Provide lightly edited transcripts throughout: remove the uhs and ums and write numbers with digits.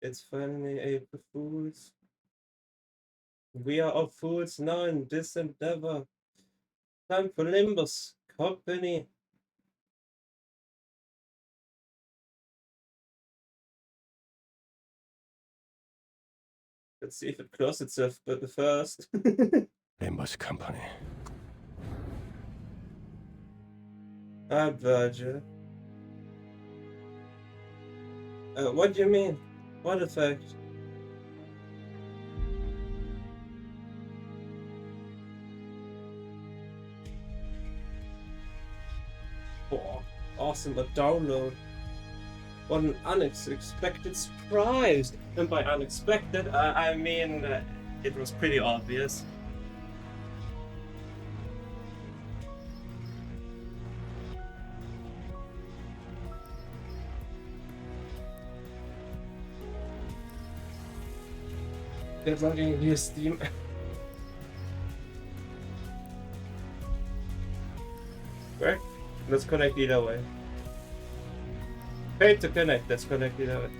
It's finally April Fools. We are all fools now in this endeavor. Time for Limbus company. Let's see if it closes itself first. Limbus company. Ah, Virgil. What do you mean? What effect? Oh, awesome, a download. What an unexpected surprise! And by unexpected, I mean it was pretty obvious. They're logging via Steam. Right? Let's connect either way. Pay to connect, let's connect either way.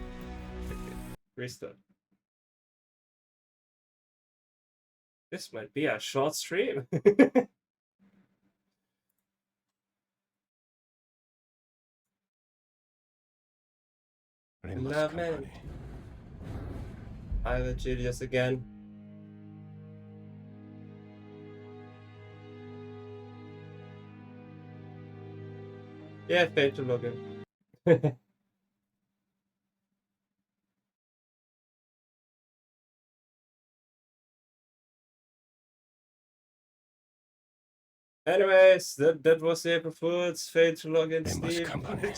Okay. Restart. This might be a short stream. Limbus Man. company. I will Julius again. Yeah, pay to log in. Anyways, that was the April Fool's. Fail to log in Limbus Steam. company.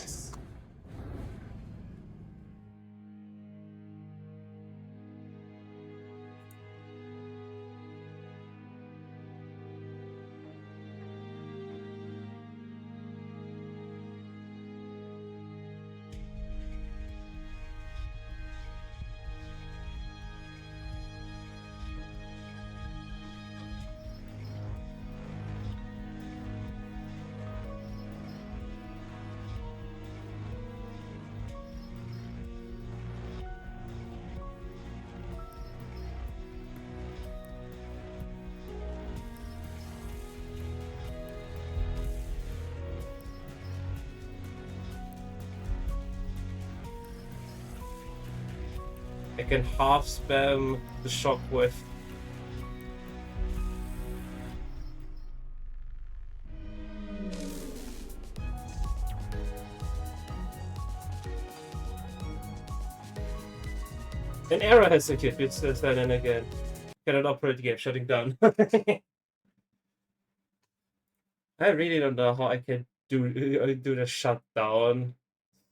I can half spam the shockwave. An error has occurred. It's then again. Cannot operate the game. Shutting down. I really don't know how I can do the shutdown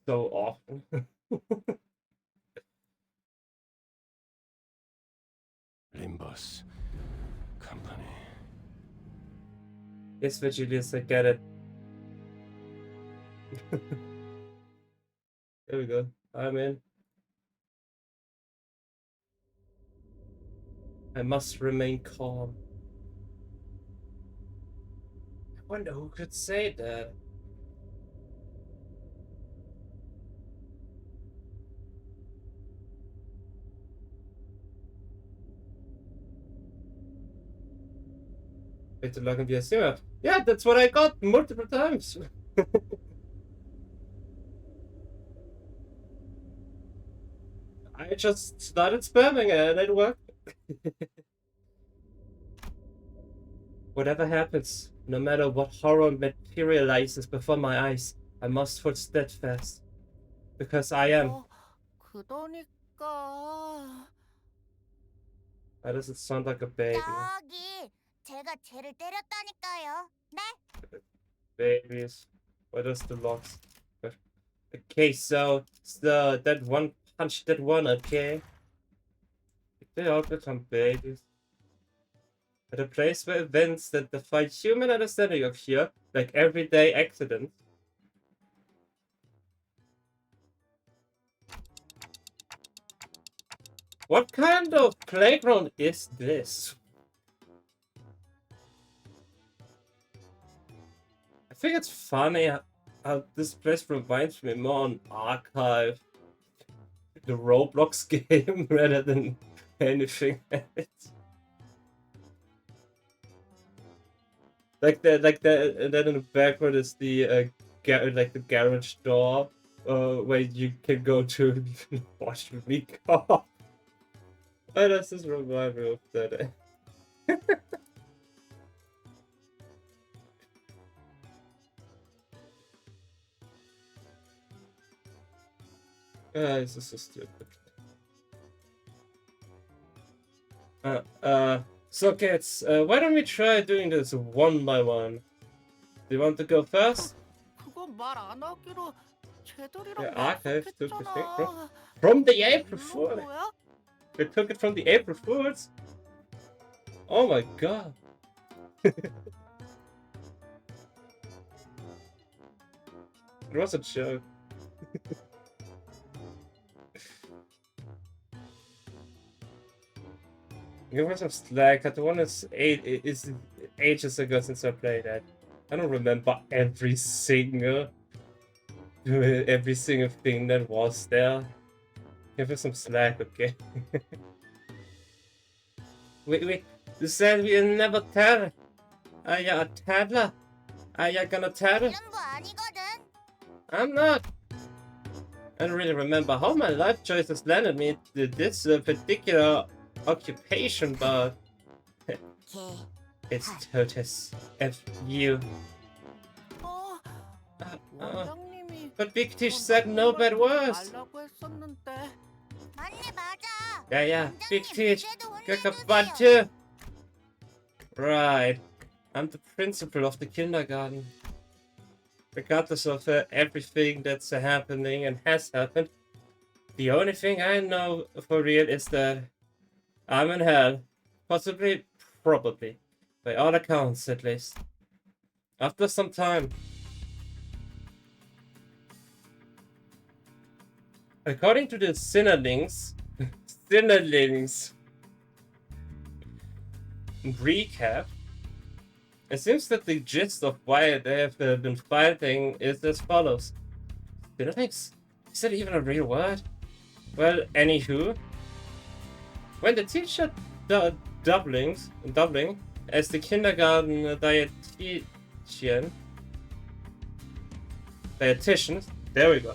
so often. Limbus company. Yes, Virgilius, I get it. There we go. I'm in. I must remain calm. I wonder who could say that. Wait to log in via Steam. Yeah, that's what I got multiple times. I just started spamming it and it worked. Whatever happens, no matter what horror materializes before my eyes, I must hold steadfast. Because I am. 그러니까 Why does it sound like a baby? 저기 제가 쟤를 때렸다니까요. 네? Babies. What does the logs? Okay, so it's that one punch that one, okay? They all become babies. At a place where events that defy human understanding occur, like everyday accidents. What kind of playground is this? I think it's funny how this place reminds me more on Archive. the Roblox game rather than anything else. Like that, and then in the background is the like the garage door, where you can go to watch me car. Oh, that's just remind me of that. This is so stupid. So kids, why don't we try doing this one by one? Do you want to go first? 그건 말 안 하기로 쟤들이랑 Yeah, archive took the thing 약속했잖아. from the April 이건 Fool. 뭐야? They took it from the April Fools. Oh my god. It was a joke. Give me some slack. That one is ages ago since I played that. I don't remember every single thing that was there. Give us some slack, okay? Wait. You said we'll never tell. Are you a tattler? Are you gonna tattle? 이런 거 아니거든. I'm not. I don't really remember how my life choices landed me to this particular occupation, but 걔 it's Totus. F you. 어, 원장님이 But Big Tish said no bad words. 말라고 했었는데. 맞네 맞아. Yeah, Big 원장님, Tish. 쟤도 Kick a 혼내주세요. butt too. Right. I'm the principal of the kindergarten. Regardless of everything that's happening and has happened, the only thing I know for real is that I'm in hell. Possibly, probably. By all accounts, at least. After some time. According to the Sinnerlings, recap, it seems that the gist of why they have been fighting is as follows. Sinnerlings? Is that even a real word? Well, anywho, when the teacher doubling as the kindergarten dietitian, there we go,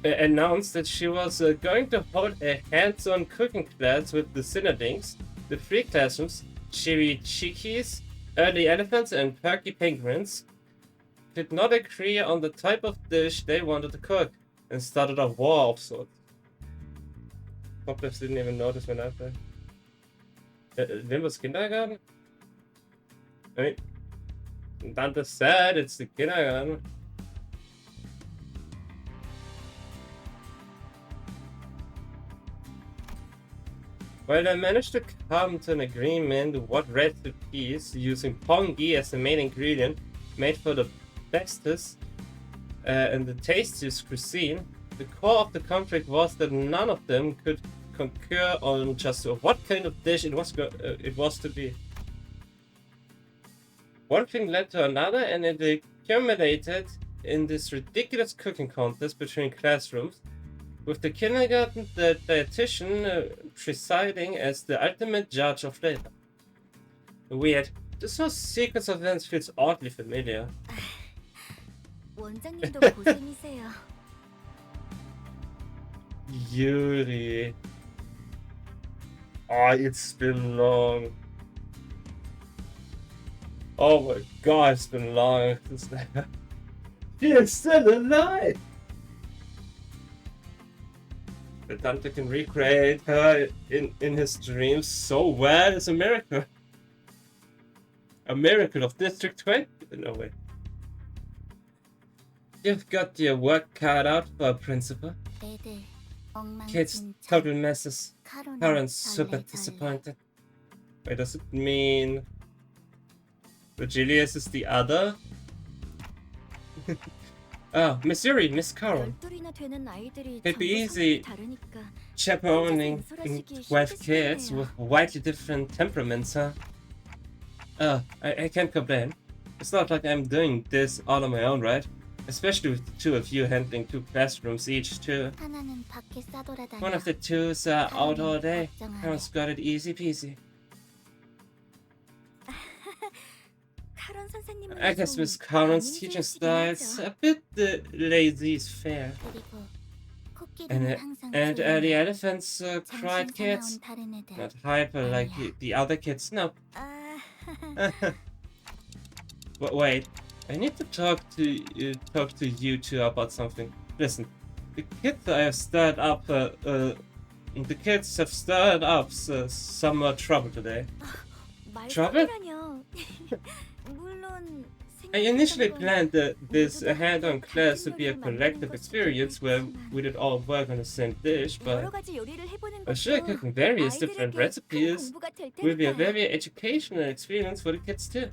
announced that she was going to hold a hands-on cooking class with the Sinnerlings. The three classrooms, Chewy Chickies, Early Elephants, and Perky Penguins, did not agree on the type of dish they wanted to cook, and started a war of sorts. Poplifts didn't even notice when I played. Limbus kindergarten? I mean, Dante said it's the kindergarten. Well, they managed to come to an agreement what recipes, using pongi as the main ingredient, made for the bestest and the tastiest cuisine. The core of the conflict was that none of them could concur on just what kind of dish it was to be. One thing led to another, and it accumulated in this ridiculous cooking contest between classrooms, with the kindergarten dietitian presiding as the ultimate judge of flavor. Weird. This whole sequence of events feels oddly familiar. 원장님도 고생이세요. Yuri. Oh, it's been long. Oh my god, it's been long. She is still alive! The Dante can recreate her in his dreams so well is a miracle. A miracle of District 20? No way. You've got your work cut out for a principal. 애들 Kids, 엉망진창. total messes. 카로나 Parents super 달래달래. disappointed. Wait, does it mean Virgilius is the other? Oh, Missouri, Miss Carol. 12이나 되는 아이들이 It'd be 전부 easy 성격이 다르니까 chaperoning 혼자서 12 kids 힘드시겠네요. with widely different temperaments, huh? I can't complain. It's not like I'm doing this all on my own, right? Especially with the two of you handling 2 classrooms each, too. 하나는 밖에 싸돌아다녀. One of the two's out all day. Parents got it easy peasy. 카런 선생님은 I guess 좀 Miss Collins' 많이 teaching 힘들으시긴 style's 하죠. a bit lazy is fair. 그리고 And, 코끼리는 항상 and 조용해. the elephants 정신 cried kids. 사나운 다른 애들. Not hyper like the other kids, no. 아, But wait, I need to talk to you two about something. Listen, the kids have stirred up some trouble today. trouble? 말씀이라뇨. 물론 I initially 생각했던 건 planned this 모두가 hands-on 같은 class to be a 요리를 collective 만드는 experience 것이긴 where 하지만 we did all work on the same dish, but 여러 가지 요리를 해보는 sure, 것도 cooking various different 아이들에게 큰 recipes 공부가 될 will be a 테니까요. very educational experience for the kids too.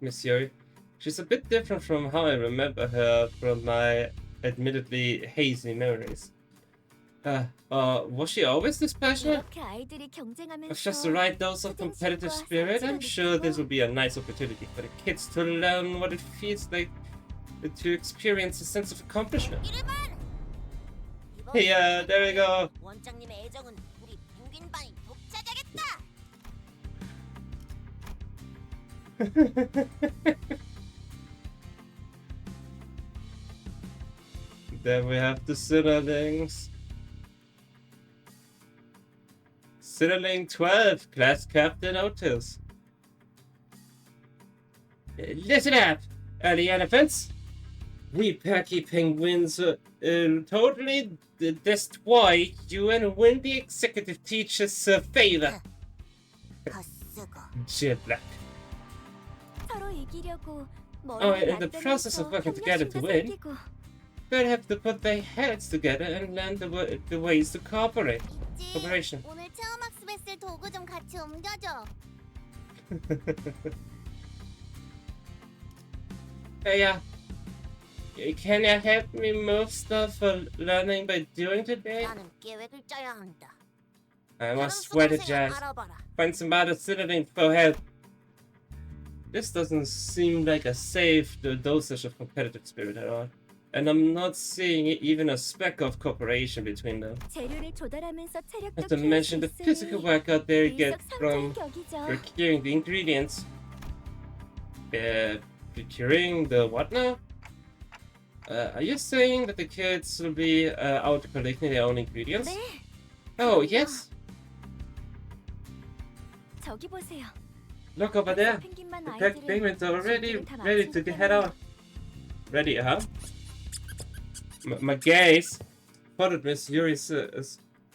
Miss Yuri, she's a bit different from how I remember her from my admittedly hazy memories. Was she always this passionate? 이렇게 아이들이 경쟁하면서 With just the right dose of competitive spirit, I'm sure this will be a nice opportunity for the kids to learn what it feels like to experience a sense of accomplishment. Hey, there we go. 원장님의 애정은 우리 펭귄 반이 독차지하겠다. Then we have the Sinnerlings. Sinnerling 12, Class Captain Otis. Listen up, early elephants. We perky penguins totally destroy you and win the executive teacher's favor. 더 쓰고 Jib Black. 서로 이기려고 Oh, in the process of working together to win, they'll have to put their heads together and learn the ways to cooperate. Cooperation. 오늘 체험 학습에 쓸 도구 좀 같이 옮겨줘. Hey, can you help me move stuff for learning by doing today? 나는 계획을 짜야 한다. I must strategize. 알아봐라. Find some other Sinnerling for help. This doesn't seem like a safe dosage of competitive spirit at all. And I'm not seeing even a speck of cooperation between them. 재료를 조달하면서 체력도 Not to 키울 mention 수 the physical 있으니 workout they get from 일석삼조의 격이죠. procuring the ingredients. Procuring the what now? Are you saying that the kids will be out collecting their own ingredients? 네, Oh, yes. 저기 보세요. Look over there. 펭귄만 The packed 아이들은 penguins are already 준비를 다 ready 마친 to head 때문에 out. Ready, huh? My gaze spotted Miss Yuri's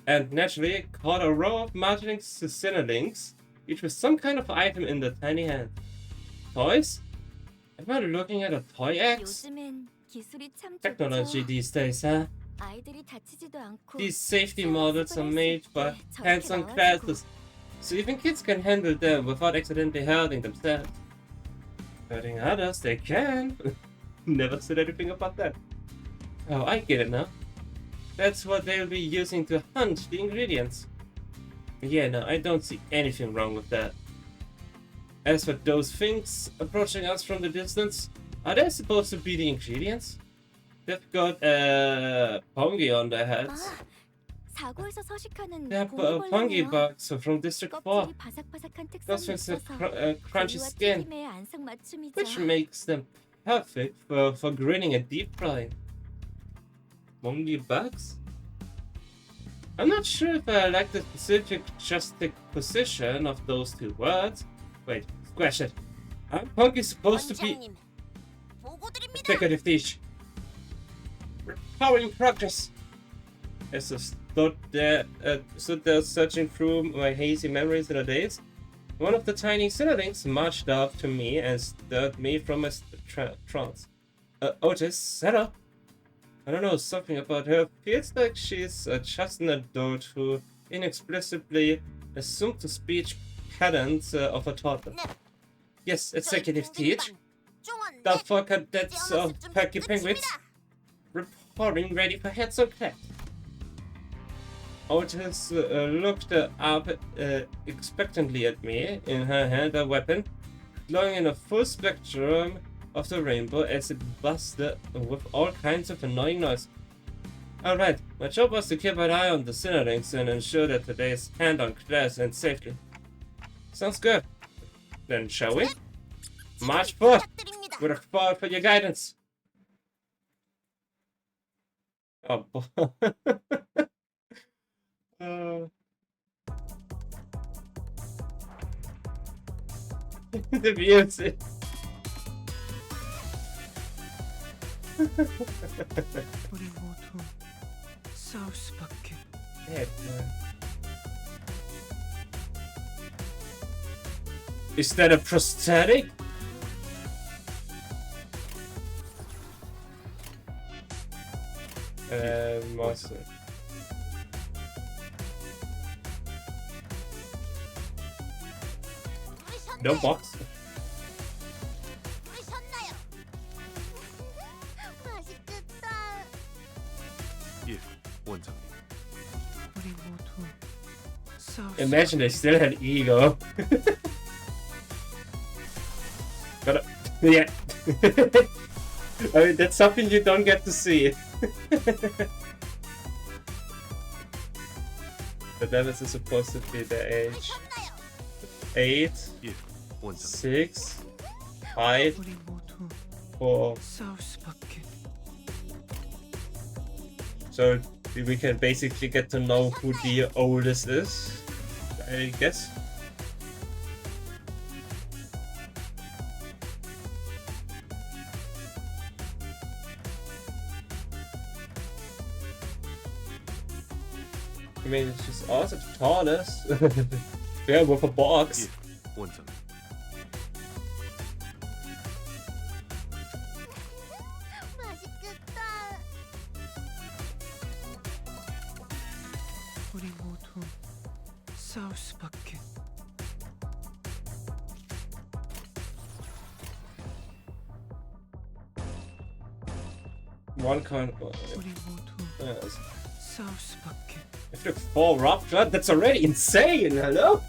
and naturally caught a row of marching Sinnerlings, each with some kind of item in the tiny hand. Toys? Am I looking at a toy axe? 요즘엔 기술이 참 Technology 좋죠. these days, huh? 아이들이 다치지도 않고 These safety 체험 models 학습을 are 할수 made by 있게 저렇게 hands-on 나와주고. classes, so even kids can handle them without accidentally hurting themselves. Hurting others, they can. Never said anything about that. Oh, I get it now. That's what they'll be using to hunt the ingredients. Yeah, no, I don't see anything wrong with that. As for those things approaching us from the distance, are they supposed to be the ingredients? They've got fungi on their heads. 아, 사고에서 서식하는 They have fungi 공기벌레네요. bugs from District 4, 껍질이 바삭바삭한 those 특성이 things have 있어서 crunchy 고기와 skin, 튀김의 안성맞춤이죠. which makes them perfect for grilling and deep frying. Fungi bugs? I'm not sure if I like the specific juxtaposition of those two words. Wait, scratch it. Aren't fungi supposed to be 원장님, 보고 드립니다. executive dish? Powering progress. As I stood there searching through my hazy memories in the days, one of the tiny Sinnerlings marched up to me and stirred me from a trance. Otis, hello. I don't know, something about her feels like she's just an adult who inexplicably assumed the speech patterns of a toddler. Yes, executive teach. The fuck cadets of Perky Penguins reporting ready for heads on class. Otis looked up expectantly at me, in her hand a weapon, glowing in a full spectrum of the rainbow as it buzzed with all kinds of annoying noise. Alright, my job was to keep an eye on the Sinnerlings and ensure that today's hand-on class ends safely. Sounds good. Then shall we? March forth! 부탁드립니다. We look forward for your guidance. Oh boy. The music. 우리 모두 싸울 수밖에. Is that a prosthetic? Monster. No box. 부르셨나요? 맛있겠다. 예, 원장님. 우리 모두 싸울 Imagine they still had ego. But yeah. I mean, that's something you don't get to see. But that is supposed to be the age. 부르셨나요? 8, 예, 원장님. 6, 5, 우리 모두 4. 싸울 수밖에. So we can basically get to know who the oldest is, I guess. I mean, she's also the tallest. Yeah, with a box. 예, 원장님. 맛있겠다. 우리 모두 싸울 수밖에. One kind. 우리 모두 싸울 수밖에. If you 4 rough blood, that's already insane. Hello.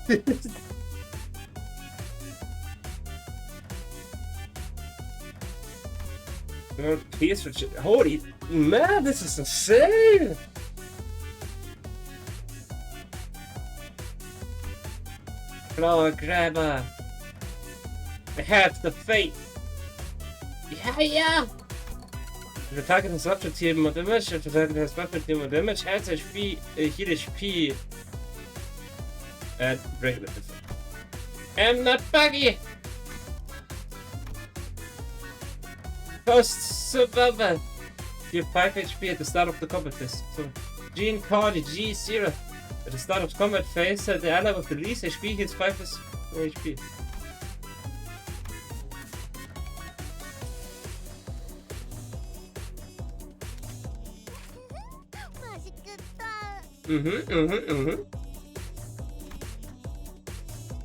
Piece of shit. Holy man, this is insane. Flower grabber. I have the fate. Yeah. If the target has weapon team or damage, if the target has weapon team or damage, health HP, heal HP, and regular defense. I'm not buggy! First survivor! Give 5 HP at the start of the combat phase. So, Gene card G0. At the start of combat phase, the ally with the least HP heals 5 HP. 맛있겠다.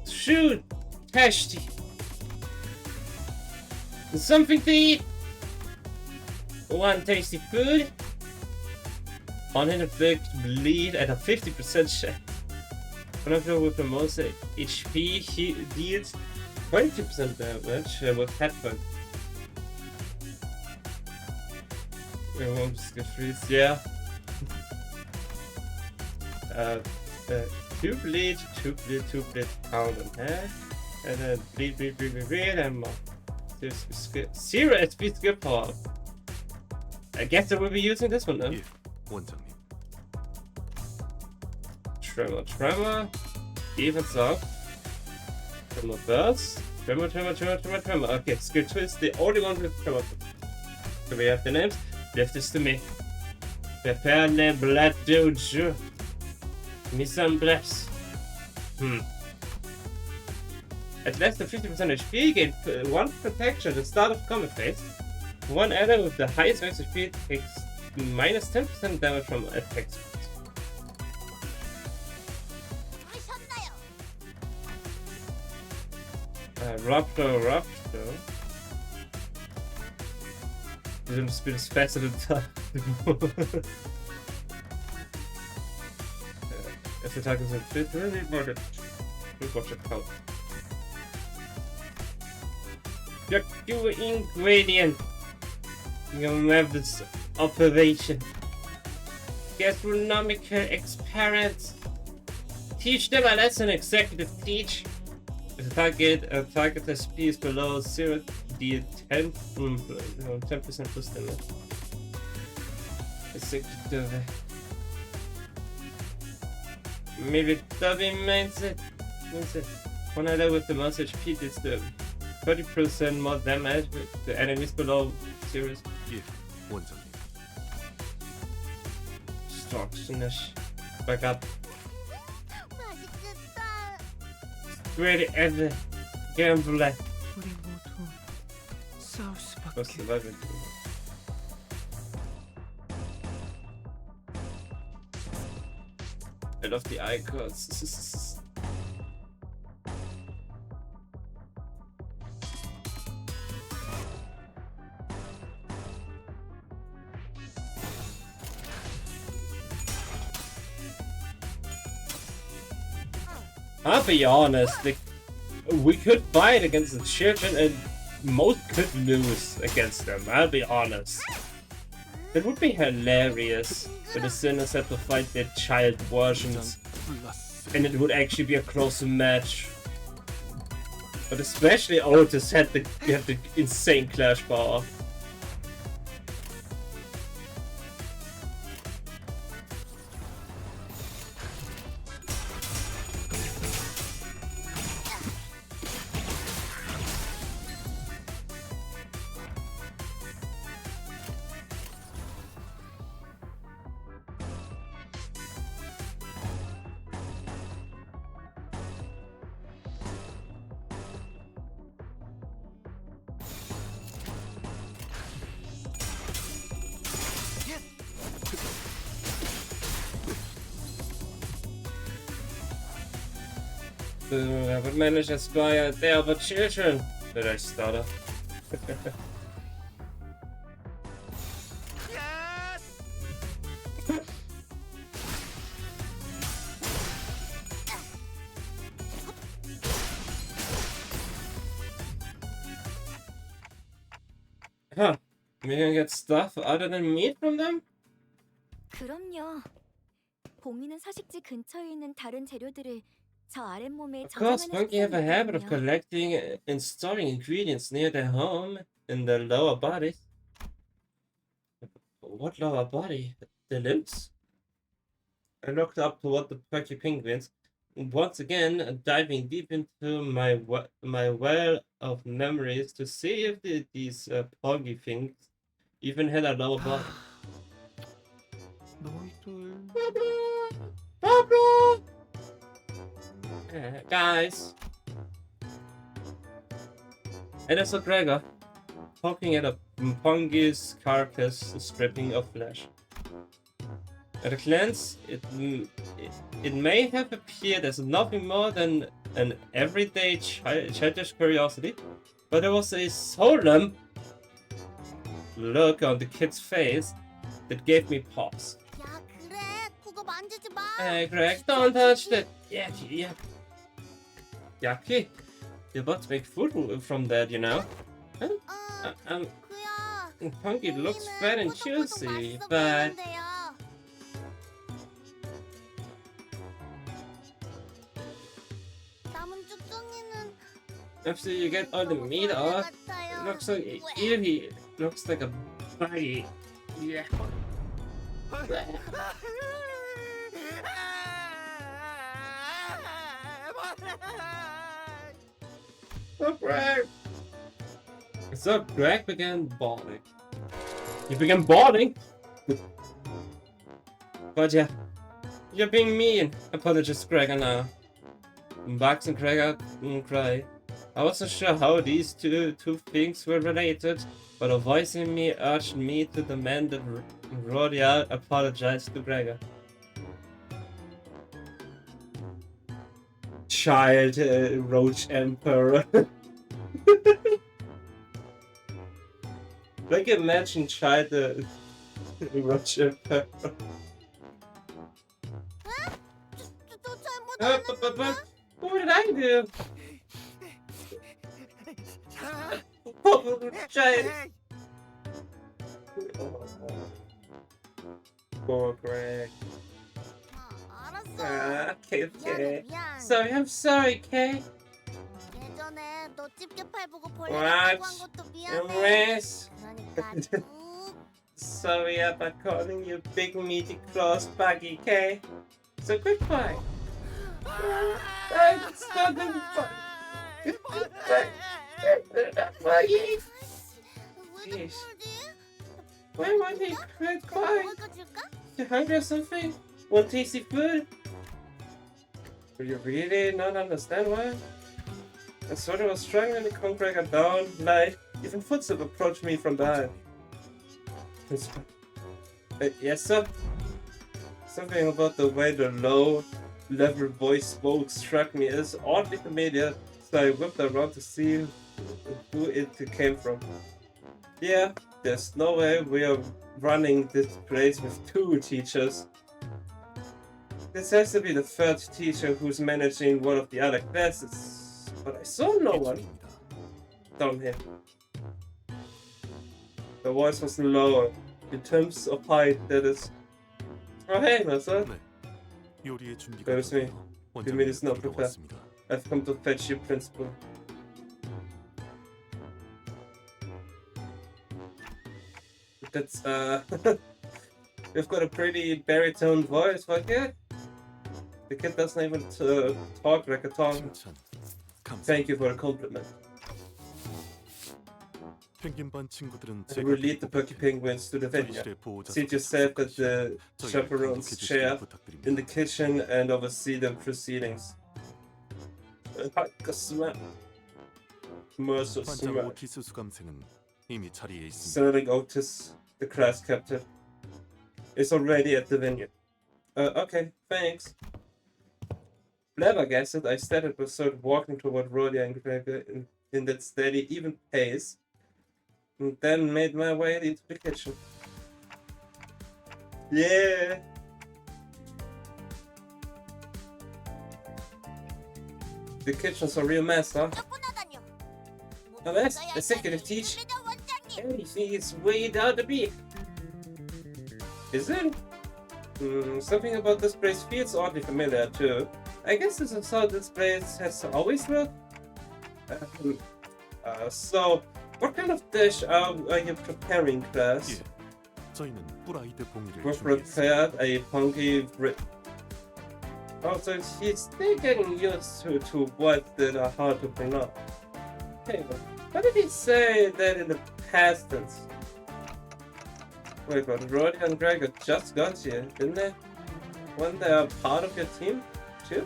Shoot! Tasty! Something to eat! One tasty food. Uninflicted bleed at a 50% chance. One of you with the most HP he deals 20% damage with headbutt. We won't skip freeze, yeah. 2 bleed, 2 bleed, 2 bleed, pound on head, and then bleed, and more. 0 SP skill power. I guess I will be using this one then. 예, 원장님. Tremor, evens up. Tremor burst. Tremor. Okay, skill 2 is the only one with tremor. So we have the names. Left this to me. Prepare le blood dojo. Mise en place. At less than 50% HP, gain 1 protection at the start of combat phase. One ally with the highest max HP takes minus 10% damage from attacks. 부르셨나요? Raptor. The speed is faster than time. If the attack is inflicted, really more than watch it count. Your two ingredient. You have this operation. Gastronomical experiments. Teach them a lesson, executive teach. If a target SP is below 0, the 10% plus damage. Executive. Maybe W mindset. When I level with the most HP, it's the 30% more damage with the enemies below 0. 1. 원장님. Destructionish. Back up. 맛있겠다. Ready ever. Gamble. 우리 모두 싸울 수밖에. What's the weapon? I love the icons. I'll be honest, we could fight against the children and most could lose against them, I'll be honest. It would be hilarious if the sinners had to fight their child versions and it would actually be a close match. But especially Otis had the insane clash power. I would manage to spy out there but children. Did I stutter? Huh. We can get stuff other than meat from them? 그럼요. 봉이는 서식지 근처에 있는 다른 재료들을 저 아랫몸에 Of course, 저장하는 monkey have a 습관이 habit of 있거든요. collecting and storing ingredients near their home in their lower bodies. What lower body? The limbs? I looked up toward the perky penguins, once again diving deep into my well of memories to see if these poggy things even had a lower body. 너희들 Pablo! Guys. And I saw Gregor poking at a Pongi's carcass, stripping of flesh. At a glance, it may have appeared as nothing more than an everyday childish curiosity, but there was a solemn look on the kid's face that gave me pause. 야, 그래. 그거 만지지 마. Hey Greg, don't touch that! Yucky, yucky. You're about to make food from that, you know? 응, Um, 그야. Punky looks fat and juicy, 맛있어 but 보이는데요. 남은 쭉쭉이는 after you get all the meat off, 같아요. it looks like ew, looks like a body. Yeah. So Greg. So Greg began bawling. He began bawling? But yeah, you're being mean. Apologized Gregor now. Bugs and Gregor cry. I wasn't sure how these two things were related, but a voice in me urged me to demand that Rodia apologize to Gregor. Child Roach Emperor. Like imagine child Roach Emperor. 저 잘못 But what did I do? Oh, giant. Poor Greg. 알았어. Okay, 미안해, okay. 미안. Sorry, I'm sorry, Kay. 예전에 너 집게팔 보고 벌레 What? 같다고 한 것도 미안해. Anyways, 그러니까 쭉. sorry about calling you big meaty claws buggy, Kay. So goodbye. It's nothing but buggy. 왜 Jeez. 그러지? Why won't he quit crying? 먹을 거 줄까? You hungry or something? Want tasty food? Do you really not understand why? I sort of was struggling to calm Gregor down, like, even footsteps approached me from behind. Yes, sir? Something about the way the low-level voice spoke struck me as oddly familiar, so I whipped around to see who it came from. Yeah, there's no way we are running this place with two teachers. This has to be the third teacher who's managing one of the other classes, but I saw no one 이쪽입니다. down here. The voice was lower, in terms of height, that is. Oh hey, Massa. 네. 요리의 준비가 There's me. 되어 The meat is 원장님을 not 부르러 prepared. 왔습니다. I've come to fetch you, principal. That's, you've got a pretty baritone voice, what kid? The kid doesn't even talk like a tongue. 칭찬 감사. Thank you for the compliment. 펭귄 반 친구들은 I will lead the Perky Penguins to the venue. 조리실의 보호자 Seat yourself at the chaperone's chair in the 부탁드립니다. kitchen and oversee the proceedings. Mercer 반장 Smart. 오티스 수감생은 이미 자리에 있습니다. Sinnerling Otis, the class captain, is already at the venue. Okay, thanks. Flabbergasted, I started but started walking toward Rhodia and Gregor in that steady, even pace, and then made my way into the kitchen. Yeah! The kitchen's a real mess, huh? 쫓겨나다뇨. Now that's the executive teach. 원장님. Everything is way down to be. Is it? Something about this place feels oddly familiar too. I guess this is how this place has always looked. So, what kind of dish are you preparing, class? 예. 저희는 프라이드 봉이를 We 준비했습니다. prepared a punky Oh, so he's still getting used to words that are hard to pronounce. Hey, what did he say that in the past tense? Wait, but Roddy and Gregor just got here, didn't they? Weren't they a part of your team, too?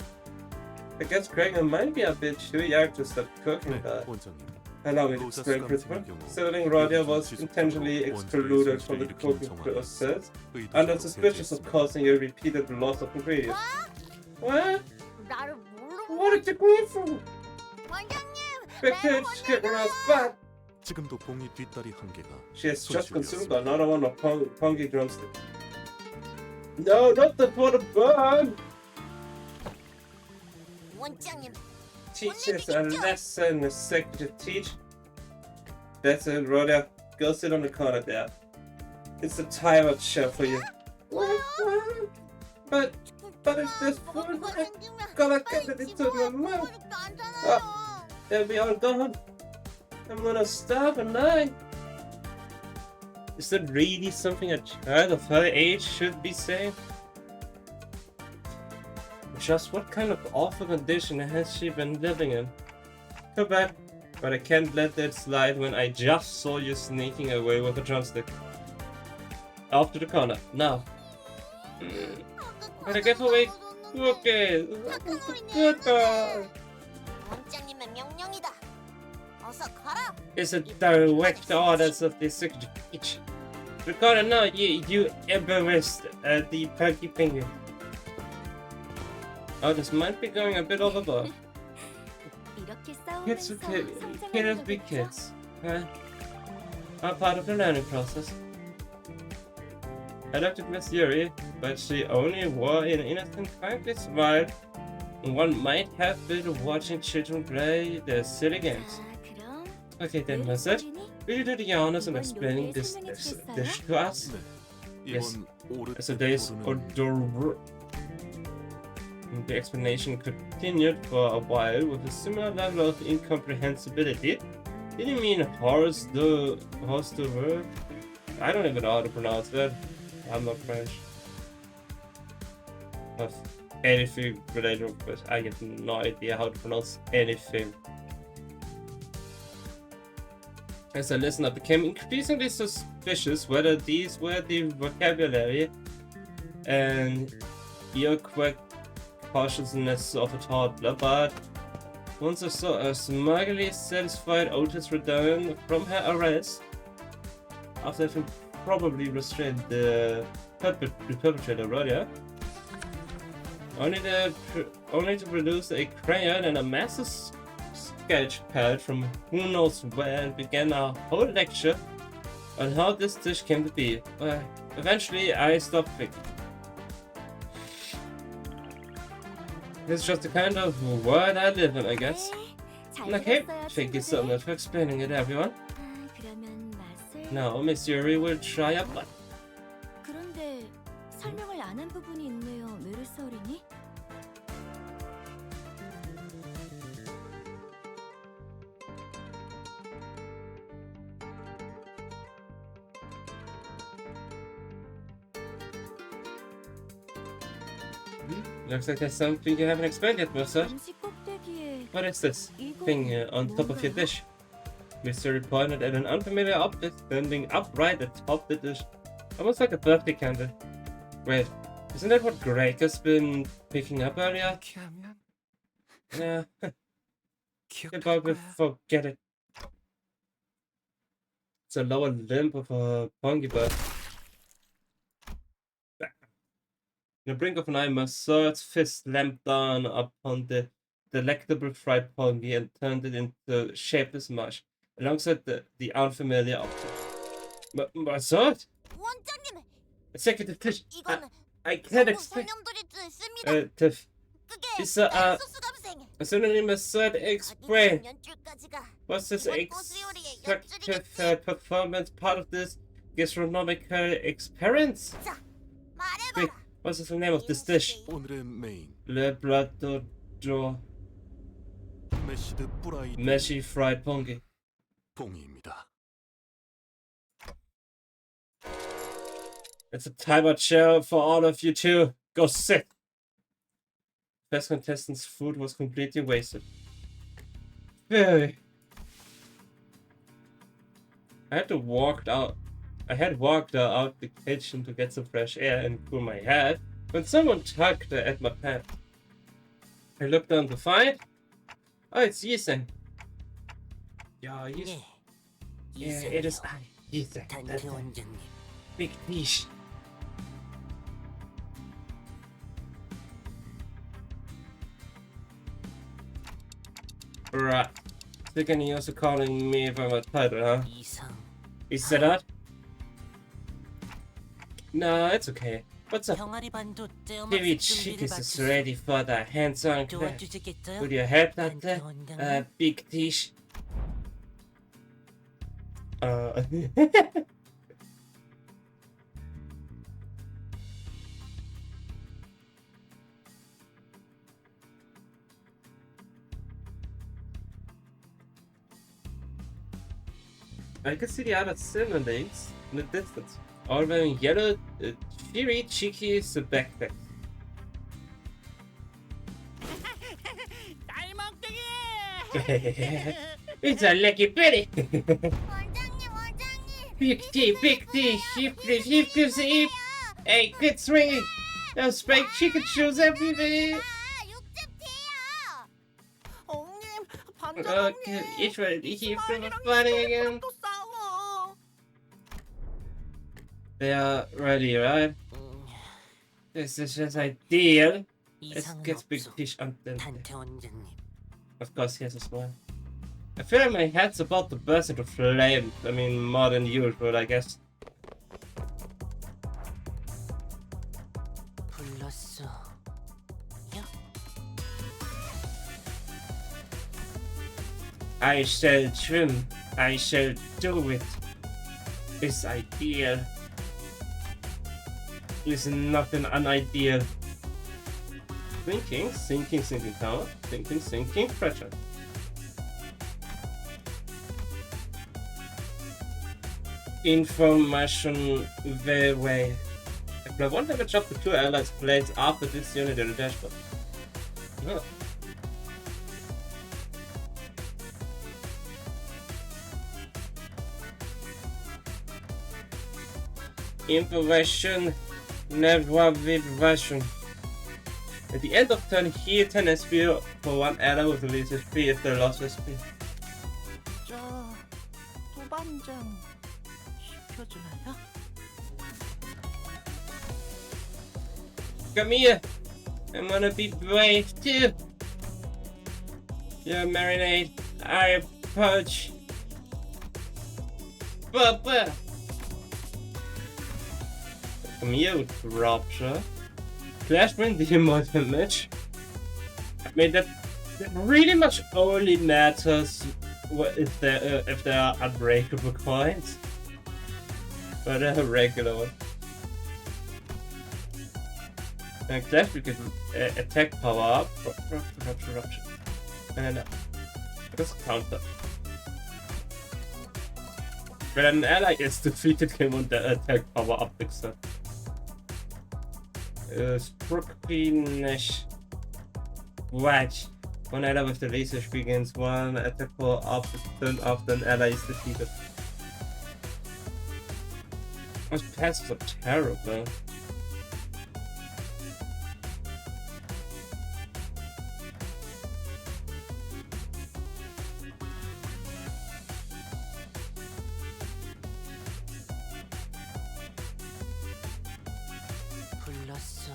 I guess Gregor might be a bit too young to start cooking 네, that. 원장님. Allow me to explain, Principal. Sterling Roddy was intentionally excluded from the cooking process under suspicion of causing a repeated loss of ingredients. What? 나를 뭘로 What did you glean from? 원장님. Because kicking us back. 지금도 봉이 뒷다리 한 개가 She has just consumed another one of punky drumsticks. No, not the for the burn! 원장님. Teaches a lesson, executive teach. That's it, Rhoda. Go sit on the corner there. It's a timeout show for you. What? But if this food, I gotta get it into my mouth. They'll be all gone. I'm gonna starve at night. Is that really something a child of her age should be saying? Just what kind of awful condition has she been living in? Too bad, but I can't let that slide when I just saw you sneaking away with a drumstick. Off to the corner, now. Better get away. Okay. Goodbye. 원장님의 명령이다. 어서 가라. It's a direct orders of the executive teach. Recorder now, you embarrassed the Perky Penguin. Oh, this might be going a bit overboard. Kids can't be kids, huh? Are part of the learning process. I looked at Miss Yuri, but she only wore an innocent, kindly smile. One might have been watching children play their silly games. 자, 그럼 Okay then, Mustard. Will you do the honors of explaining this dish to us? 네, Yes. 이번 So there's 오르토르는 odor. The explanation continued for a while with a similar level of incomprehensibility. Did you mean horse the word? I don't even know how to pronounce that. I'm not French. Of anything related, but I have no idea how to pronounce anything. As I listened, I became increasingly suspicious whether these were the vocabulary and earquake cautiousness of a toddler, but once I saw a smugly satisfied Otis return from her arrest, after having probably restrained the perpetrator earlier, only to produce a crayon and a massive sketch pad from who knows where, and began a whole lecture on how this dish came to be. Eventually, I stopped thinking. It's just the kind of world I live in, I guess. 잘 Okay, 들었어요, thank you 친구들. so much for explaining it, everyone. 그러면 맛을. Now, Miss Yuri will try a bite. 그런데 설명을 안 한 부분이 있네요, 메르스 어린이. Looks like there's something you haven't explained yet, Mercer. 음식 꼭대기에 What is this 이건 thing on top of your 뭔가요? dish? Miss Yuri pointed at an unfamiliar object standing upright atop the dish, almost like a birthday candle. Wait, isn't that what Greg has been picking up earlier? 이렇게 하면 Yeah, 기억할 probably 거야. forget it. It's a lower limb of a pongy bird. In the brink of an eye, Mercer's fist slammed down upon the delectable fried pongy and turned it into shapeless mush, alongside the unfamiliar object. Mercer? 원장님, Executive Tish, 이건 I can't 한국 explain. 손님들이 씁니다. Tiff, 그게 it's a 소스 감생. suddenly Mercer explain. 연출까지가 Was this 이번 고수 요리의 executive 연출이겠지. performance part of this gastronomical experience? 자, Wait, 말해봐라. what's the name of this dish? 오늘의 메인 Le plateau de 메시드 뿌라이드 meshy fried pongy. 봉입니다. It's a timeout show for all of you too. Go sit. Best contestant's food was completely wasted. Very. I had walked out the kitchen to get some fresh air and cool my head when someone tugged at my pant. I looked down to find. Oh, it's Yiseng. Yeah, Yiseng. Yeah, it is I. Yiseng. That big niche. Right. Thinking you're also calling me by my title, huh? Is that that? No, it's okay. What's up? 병아리 반도 떼어 TV 맛을 chick 준비를 is 마쳤어. ready for the hands-on class. 도와주시겠어요? Would you help that 단체 원장님? big niche? I can see the other Sinnerlings in the distance, all wearing yellow, cheery, cheeky backpacks. It's a lucky bitty! 원장님. Big D, hip, gives the hip. Hey, good swinging! Those spiked chicken shoes everywhere! 육즙티야. 엉님, Okay, each one, hip, funny again. 또 싸워. They are ready, right? This is just ideal. Let's 이상은 get big 없어. fish on them. 단체 원장님. Of course, he has a smile. I feel like my head's about to burst into flames. I mean, more than usual, I guess. 불렀어. 야, I shall trim. I shall do it. This ideal is nothing unideal. Sinking tower. Sinking pressure. Information the way. I won't have a job to 2 allies plates after this unit in the dashboard. No. Information, never vibration. At the end of turn, heal 10 SP for 1 ally with release SP if they lost SP. 저 도반장 시켜주나요? Come here! I'm gonna be brave too! Your marinade, I approach. Bubba! Come here with Rupture. Flashbang deal more damage. I mean, that really much only matters if there are unbreakable coins. But a regular one. And Clash we can attack power up. Rupture. And just counter. When an ally is defeated, can want the attack power up except. Sprookpinish Watch. One ally with the laser begins 1 attack power up turn after an ally is defeated. Those passes are terrible. 불렀어.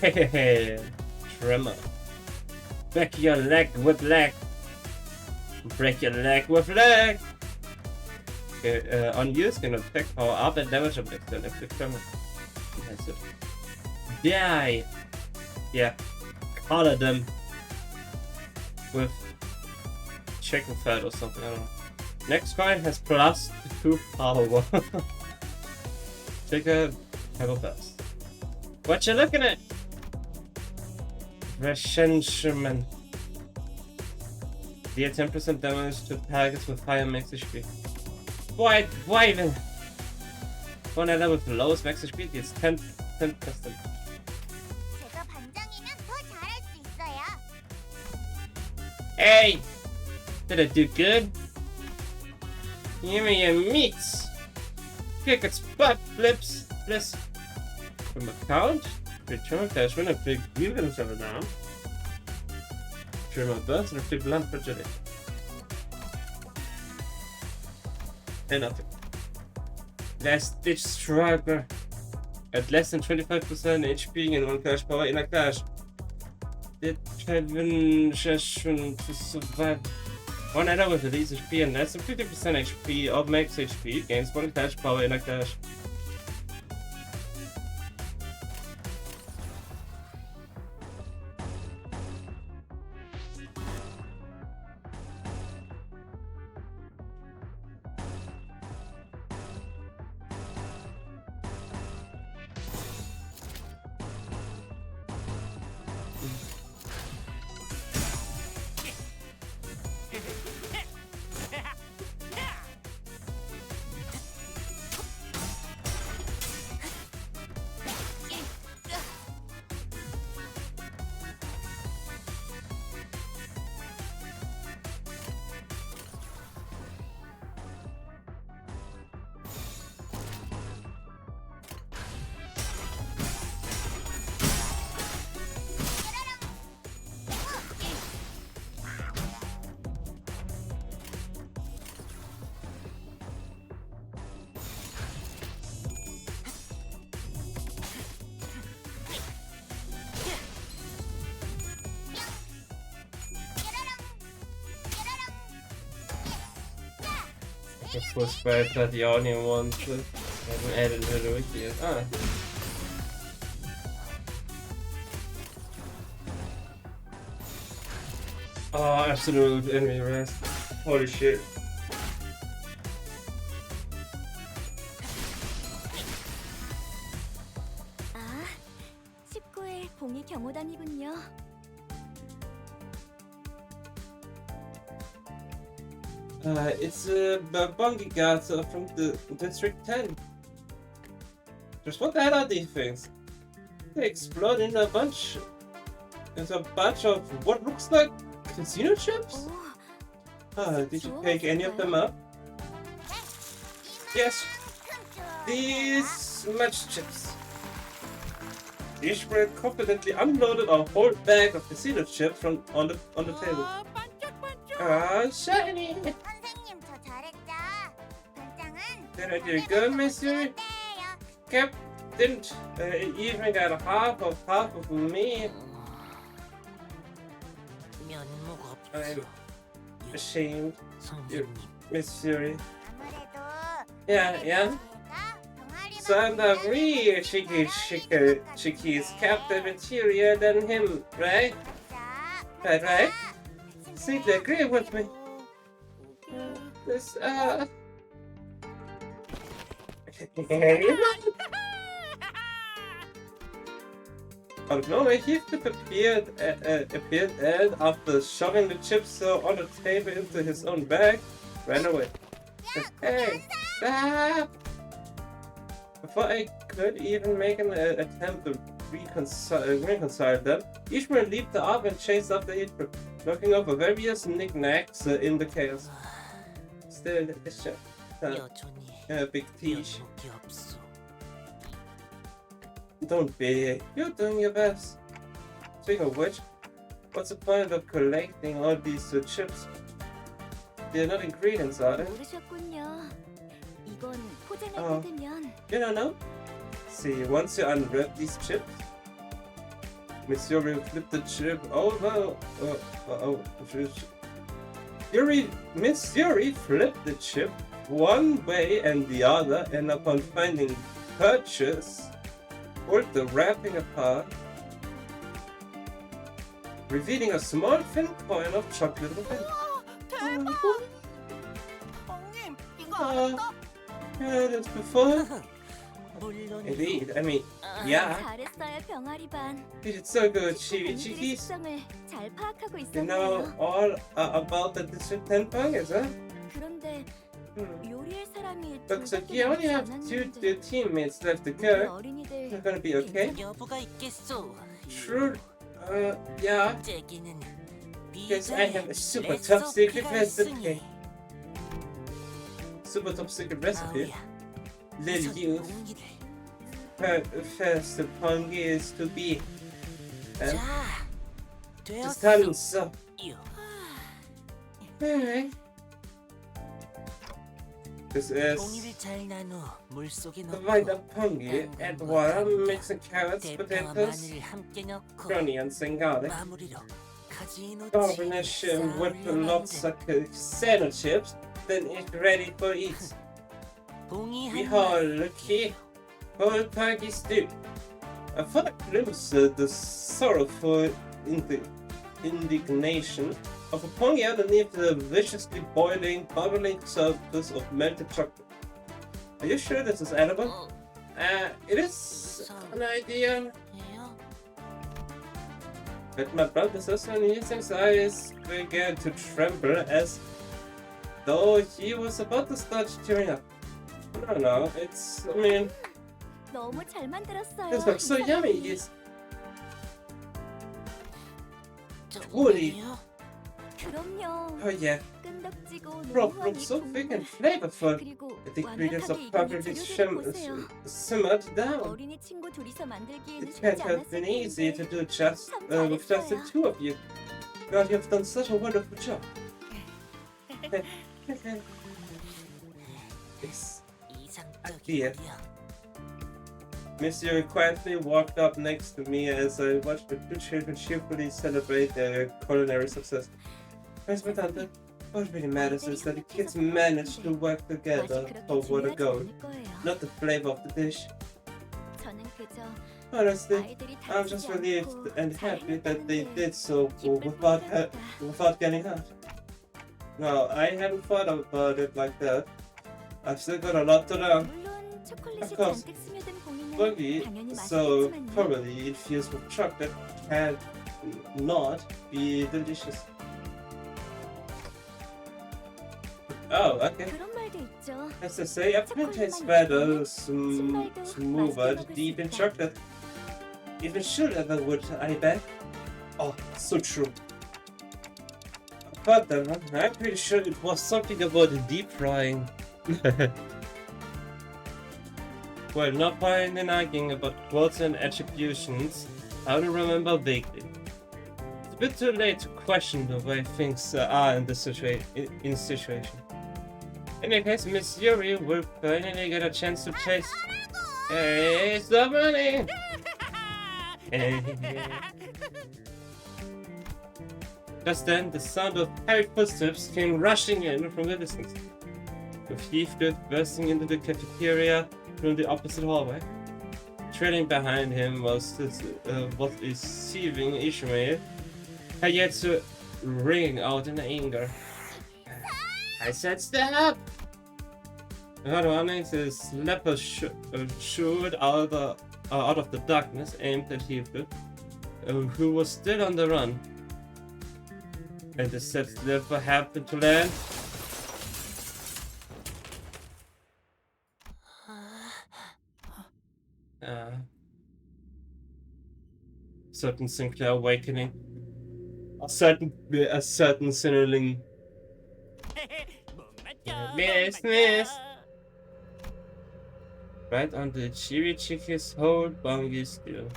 Hehehe. Tremor. Break your leg with leg. Break your leg with leg. Okay, on use can attack power up and damage objects then if the tremor. That's it. Die. Yeah. Color them with chicken fat or something, I don't know. Next coin has plus 2 power. Take a pebble pass. What you looking at? Resentment. Deal 10% damage to targets with higher max HP. Why then? One ally with the lowest max HP deals 10%. 제가 반장이면 더 잘할 수 있어요. Hey! Did I do good? Give me your meats! Kick its butt, flips! Bliss! From account? Return dash when I pick Wheelers over now. Trim my birds and flip land fragility. And nothing. Last ditch striker. At less than 25% HP and 1 clash power in a clash. Determination to survive. One ally with release HP and less than 50% HP or max HP gains 1 clash power in a clash. This was where the onion one was. I haven't added it yet. Ah. Oh, absolute enemy rest. Holy shit. 아, 19일 봉이 경호단이군요. It's the bungie guards from the District 10. Just what the hell are these things? They explode in a bunch. It's a bunch of what looks like casino chips? 오, Did you pick any of them up? Yes. These match chips. Ishmael confidently unloaded a whole bag of casino chips from on the table. 와, 반짝반짝. Ah, shiny! 선생님 저 잘했죠? 반장은 Did I do good, monsieur? 어때요? Cap didn't even got half of me. 면목 없어. I'm ashamed, 선생님. monsieur. 아무래도 Yeah, yeah. 제가 동아리 So I'm the real Shiki captain material than him, right? Right? Seem to agree with me. This, Out of nowhere, Heathcliff appeared and, after shoving the chips on the table into his own bag, ran away. Hey, stop! Before I could even make an attempt to reconcile them, Ishmael leaped up and chased after Heathcliff, knocking over various knickknacks in the chaos. Still, it's just 여전히 big teach. 면목이 없어. Don't be. You're doing your best. Speaking of which, what's the point of collecting all these chips? They're not ingredients, are they? 모르셨군요. 이건 포장을 어. 뜯으면 You don't know? See, once you unwrap these chips, Monsieur will flip the chip over. Missouri flipped the chip one way and the other, and upon finding purchase, pulled the wrapping apart, revealing a small thin coin of chocolate within. 대박! 형님, 이거 어. 알까? Yeah, that's before. 물론 Indeed, I mean, yeah, 잘했어요, 병아리 반. you did so good, 공주의 Chibi. 속성을 잘 파악하고 You know 있었네요. all about the District 10 bangers, huh? 그런데 요리할 사람이 Looks like 둘밖에 you only 남지 have two 않았는데 teammates left to 우리 go. 어린이들 You're gonna be okay? 여부가 있겠소. True. Yeah. 째기는 Because I have a super 레시피가 top secret 있으니. recipe. Super top secret recipe. 아우야, Little 우선 youth. 봉이를. First, the pong is to be. And 자, just 되었소. telling so. 요. Alright. This is 봉이를 잘 나눠 물속에 divide 넣고 up pongi, add water, mix in carrots, 대파와 potatoes, 마늘을 함께 넣고 onions, and garlic. 마무리로 카지노 Garnish with lots of casino chips, then it's ready for eat. 봉이 한 Behold, 마리. look here, whole turkey stew. A full glimpse the sorrowful indignation of a pongi underneath the viciously boiling, bubbling surface of melted chocolate. Are you sure this is edible? It is an idea. 예요? But my brother Sinnerlings' eyes began to tremble as though he was about to start tearing up. No, it's, I mean, 너무 잘 만들었어요. this looks so yummy. It's 정말요? 그럼요. oh yeah, 끈덕지고 broth 노후한 looks 이 so 국물. thick and flavorful. 그리고 The ingredients are 완벽하게 익은 이 perfectly 재료들을 보세요. simmered down. 어린이 친구 둘이서 만들기에는 It 쉽지 can't have 않았을 been easy to 텐데. do just with just the two of you. God, you have done such a wonderful job. Yes. 이상적이야. Monsieur quietly walked up next to me as I watched the two children cheerfully celebrate their culinary success. Where's my tante? What really matters is that the kids managed to work together 맛이 그렇게 toward a 중요하지 goal, 않을 거예요. not the flavor of the dish. 저는 그저 Honestly, 아이들이 I'm just 다치지 relieved 않고 and 잘 happy that they 해냈다는 게 did so 기쁠 뿐이었다. without getting hurt. No, I hadn't thought about it like that. I've still got a lot to learn. 물론 초콜릿이 Of course, 잔뜩 스며든 공이는 Buggy, 당연히 so 맛있겠지만요. thoroughly infused with chocolate, can not be delicious. Oh, okay. 그런 말도 있죠. As to say, a print tastes better, smoother, deep in chocolate. Even sugar would, I bet. Oh, so true. But then, I'm pretty sure it was something about deep frying. Well, not buying and arguing about quotes and attributions, I only remember vaguely. It's a bit too late to question the way things are in the situation. In any case, Miss Yuri will finally get a chance to taste. Hey, stop running! Just then, the sound of hurried footsteps came rushing in from the distance, with Heathcliff bursting into the cafeteria from the opposite hallway. Trailing behind him was a seething Ishmael, had yet to ring out in anger. I said stop! Not running, his leper shoot out of the darkness, aimed at Heathcliff, who was still on the run. And the said leper happened to land. Certain Sinclair awakening. A certain Sinnerling. Miss. Right on the cheery chicky's whole bungy skill.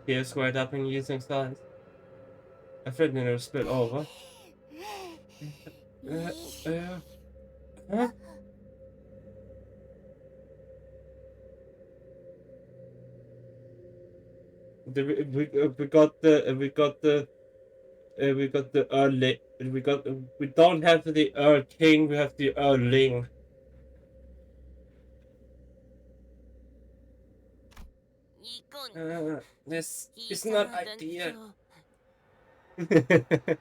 He squared up and using size. Afraid neither spilled over. Huh? We don't have the Earl King, we have the Earling. This is not ideal. It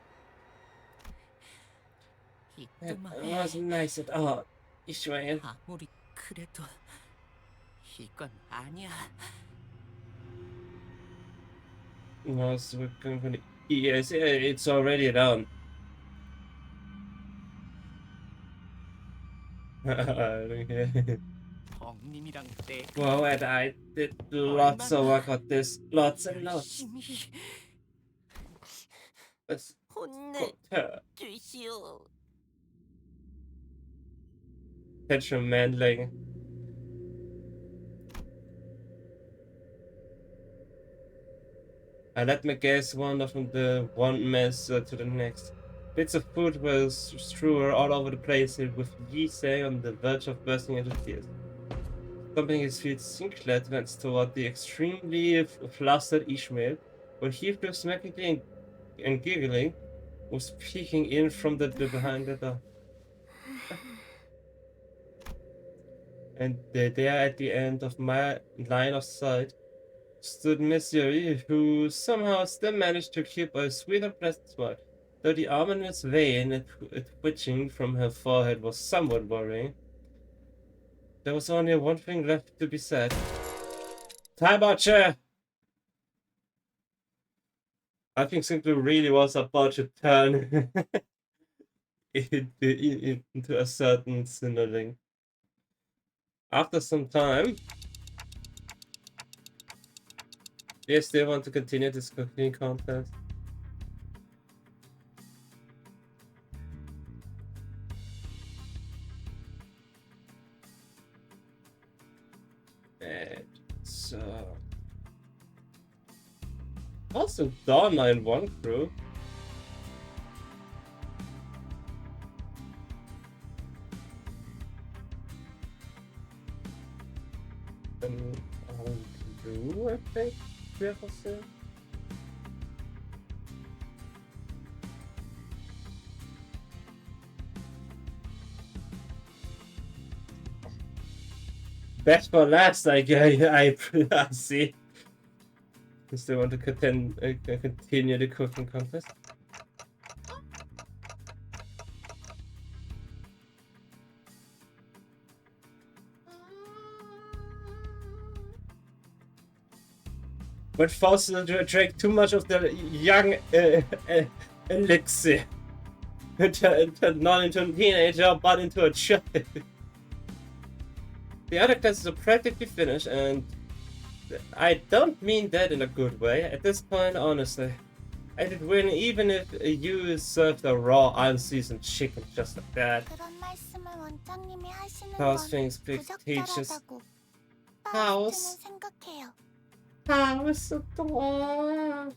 wasn't nice at all, Ishmael. 아무리 그래도 이건 아니야. No, so we're going for the yes, it's already done. 엉님이랑 내 Wow, and I did lots of work on this. Lots and lots. 열심히 Let's 혼내 go. 주시오. Petrol manling. I let me guess one mess to the next. Bits of food were strewn all over the place, with Yisei on the verge of bursting into tears. Stomping his feet, Sinclair advanced toward the extremely flustered Ishmael, while Heathcliff, smacking and giggling, was peeking in from behind the door. And there at the end of my line of sight stood Miss Yuri, who somehow still managed to keep a sweet and pleasant smile, though the ominous vein twitching from her forehead was somewhat worrying. There was only one thing left to be said. Time out, chair! I think Sinclair really was about to turn into a certain Sinnerling. After some time, yes, they want to continue this cooking contest. And so, also Donna in one crew. Blue, I think. Beautiful. best for last, I see. You still want to continue the cooking contest? But forced to drink too much of the young elixir. Not into a teenager, but into a child. The other classes are practically finished, and I don't mean that in a good way. At this point, honestly, I did win even if you served a raw, unseasoned chicken just like that. 그런 말씀을 원장님이 하시는 How's 건 things, big teachers? 부적절하다고 How's? 파우스트는 생각해요. How's the door?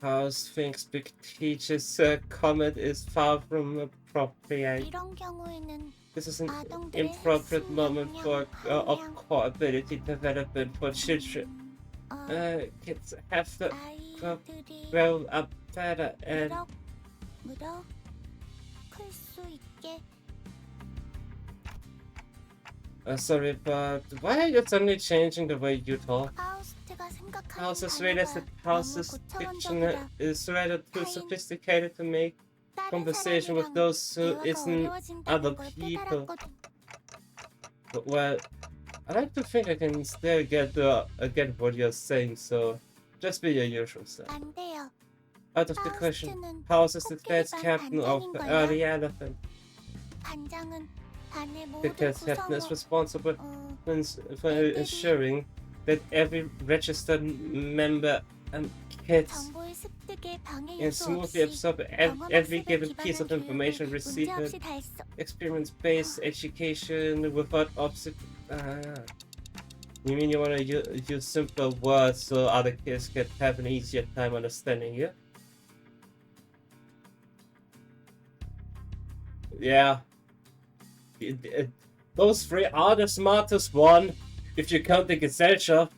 How's things, big teachers? Comment is far from appropriate. 이런 경우에는 This is an 아동들의 inappropriate 습득 moment for of 역량, core ability development for children. 어, Kids have to 아이들이 grow up better and 무럭 클 수 있게 sorry, but why are you suddenly changing the way you talk? 파우스트가 생각하는 House's realistic house's fiction is rather too sophisticated to make conversation with those who isn't other people. But, well, I like to think I can still get what you're saying, so just be your usual self. 안 돼요. Out of the question, 파우스트는 House is the best captain of the early elephant. 반장은 반의 모든 Because captain is 구성원 responsible 어, for ensuring that every registered member and kids 정보의 습득에 방해 can 요소 smoothly 없이 absorb 경험 every 학습에 given piece 기반한 of information 교육을 received. 문제없이 달성. Experience-based education without obstacle. You mean you want to use simpler words so other kids can have an easier time understanding you? Yeah. Those three are the smartest one, if you count the Gesellschaft.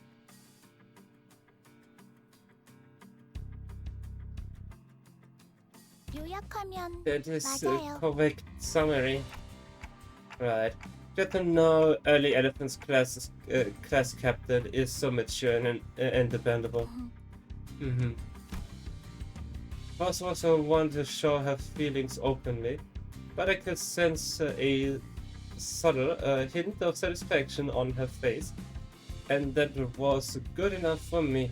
요약하면 That is a 맞아요. correct summary. Right. Good to know early elephants class captain is so mature and dependable. Mm-hmm. Boss also wanted to show her feelings openly, but I could sense a subtle hint of satisfaction on her face, and that was good enough for me.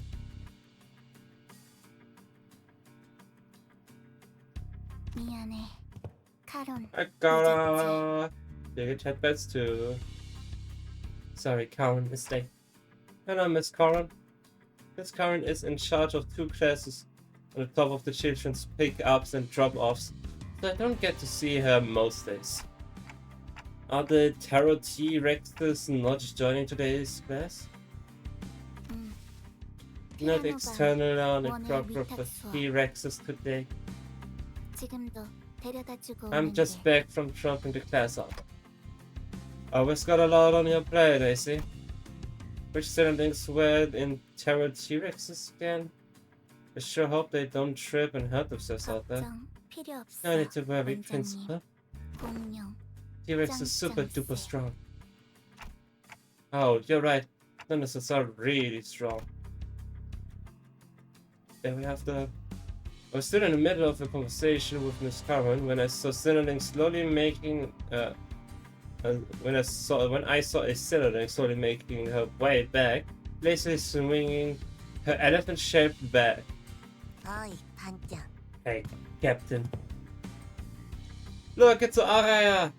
미안해, 카론. I gotta take a chat bets too. Sorry, Karen, mistake. Hello, Miss Karen. Miss Karen is in charge of 2 classes on the top of the children's pick-ups and drop-offs, so I don't get to see her most days. Are the Tarot T-Rexes not joining today's class? Not 피아노가 external on the 원의 proper for 위탁 수업. T-Rexes today. 지금도 데려다주고 I'm just 오는데 back from dropping the class off. Always got a lot on your plate, I see. Which Sinnerlings were in Terror T-Rexes again? I sure hope they don't trip and hurt themselves out there. 걱정 필요 없어. No need to worry, 원장님. Principal. 공룡. T-Rex is super 짱짱 duper 쎄. strong. Oh, you're right. Dinosaurs are really strong. Then we have the... I was still in the middle of a conversation with Miss Karen when I saw Sinnerling slowly making when I saw a Sinnerling slowly making her way back, lazily swinging her elephant-shaped bag. 어이, 반장. Hey, Captain. Look, it's Araya!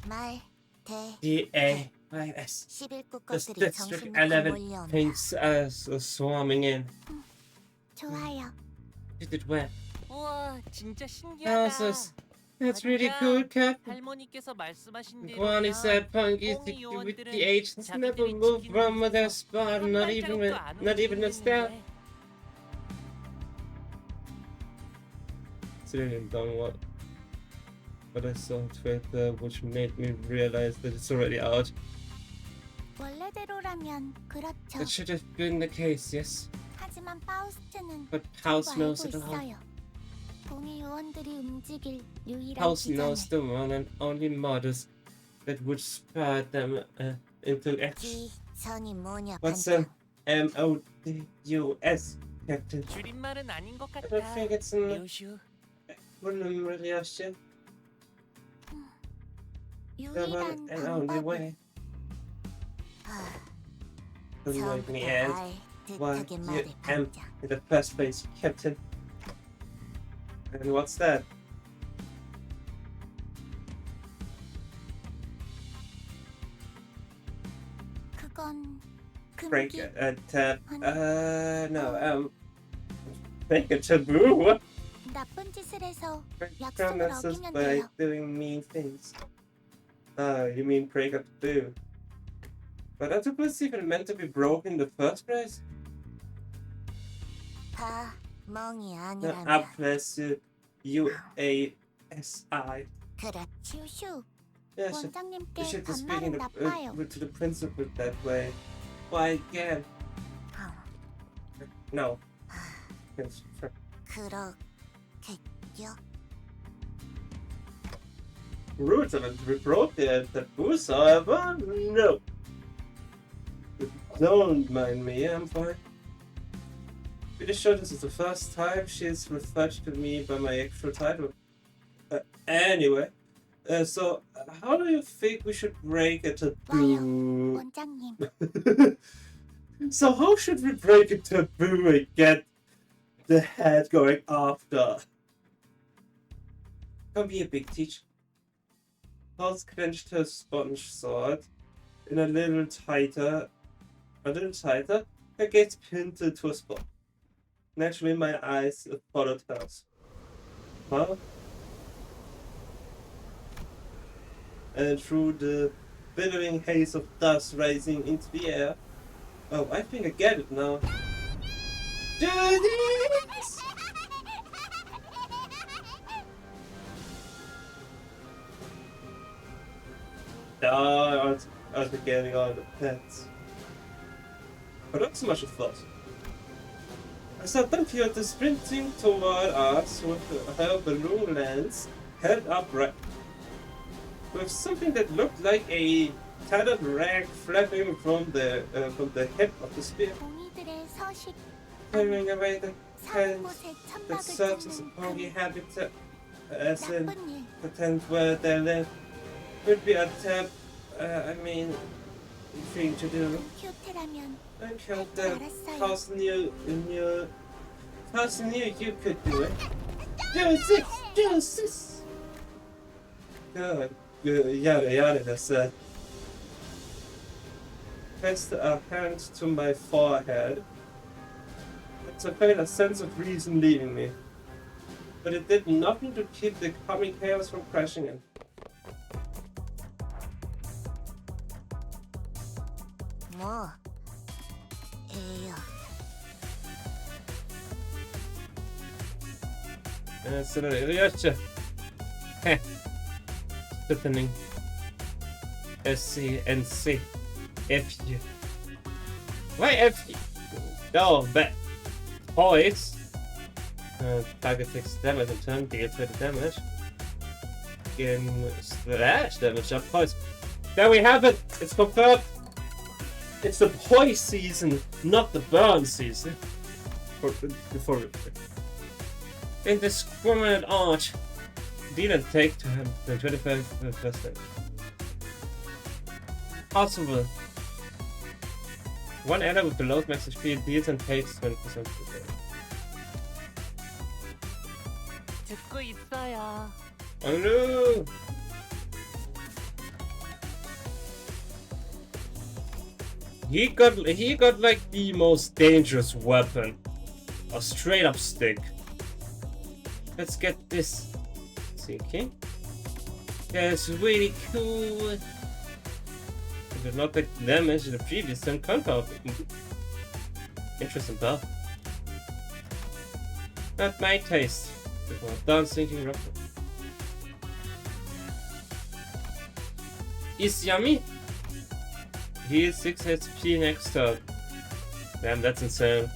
말, 대, D-A-I-S. 11구 This 것들이 district 정신 11 놓고 몰려온다. thinks us swarming in. 좋아요. You did well. 우와, 진짜 신기하다. Houses. That's really cool, Captain. 할머니께서 말씀하신 대로 Granny said punk is with the agents never move from their spot, not even a step. Seriously, done what I saw on Twitter, which made me realize that it's already out. 원래대로라면 그렇죠. That should have been the case, yes. 하지만 파우스트는 But 전부 House 알고 knows it all. 있어요. 동의 요원들이 움직일 유일한 House 기전을 knows the one and only modus that would spur them into action. 기선이 뭐냐 What's 반장. an MODUS, Captain? 줄임말은 아닌 것 I 같아. don't think it's an 요슈. relation. The one 유일한 and only 방법은 way. 아, Don't make me 처음부터 end. 알 Why 듯하게 you 말해 am 반장. in the first place, Captain. And what's that? 그건 Break 금기 a tab. No. Break a taboo. 나쁜 짓을 해서 Break 약속을 promises 어기면 by 돼요. doing mean things. You mean break a taboo? But octopus even meant to be broken in the first place? 다 멍이 No, 아니라면 UASI. 그렇지 슈. Yeah, you 원장님께 should be 반말은 speaking 나빠요. to the principal that way. Why again? No. It's 그렇겠죠. rules of it to be broke the taboos, however, no. Don't mind me, I'm fine. Pretty sure this is the first time she's referred to me by my actual title. Anyway, so how do you think we should break a taboo? 원장님, So how should we break a taboo and get the head going after? Come here, big teacher. Pulse clenched her sponge sword in a little tighter. Her gaze pinned to a spot. Naturally, my eyes followed hers. Huh? And through the billowing haze of dust rising into the air. Oh, I think I get it now. Do this! Oh, I was getting all the pets. But not so much as thought. I saw Dunkirk sprinting toward us with her balloon lens held upright, with something that looked like a tattered rag flapping from the hip of the spear, 공이들의 서식 carrying away the 사는 hands 곳에 that 천막을 serves as a 짓는 pony 그 habitat, as in 나쁜 일. the tent where they live. Would be a thing to do. 큐테라면 I felt that House knew you could do it. Do this! Good. Yada yada, that's said. Pressed a hand to my forehead. I felt a sense of reason leaving me. But it did nothing to keep the coming chaos from crashing in. 뭐 에요. Sinnerlings. Heh. Stiffening. SCNC. FU. Why FU? Oh, but points. Target takes damage in turn, deal 20 damage. Gain slash damage up points. There we have it! It's confirmed! It's the poise season, not the burn season. Before indiscriminate arch. Deal and take to him the 25%. Possible. One ally with the lowest max HP deals and takes 20% damage. 듣고 있어요. Oh no! He got like the most dangerous weapon. A straight up stick. Let's get this. Okay. That's really cool. It did not take damage in the previous turn. Counter. Interesting buff. Not my taste. Before done thinking roughly. Is yummy. He is 6 HP next turn. Damn, that's insane.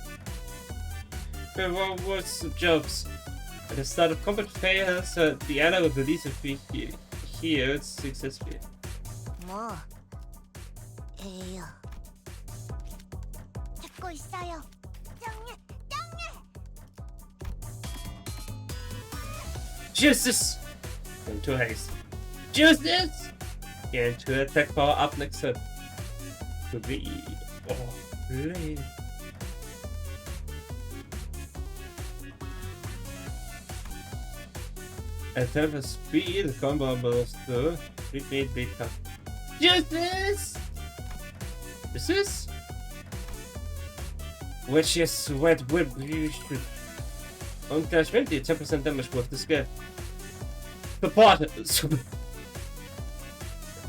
What's the jokes? At the start of combat phase, the ally will release a healed successfully. 뭐 해요. 듣고 있어요. 정렬, 정렬. Justice! Into haste. Justice! Get to attack power up next turn. To be. Oh, really? Attack for speed, combo booster, repeat beta. Justice! Justice? Which is what you should. On Clash 20, 10% damage with this guy. Support!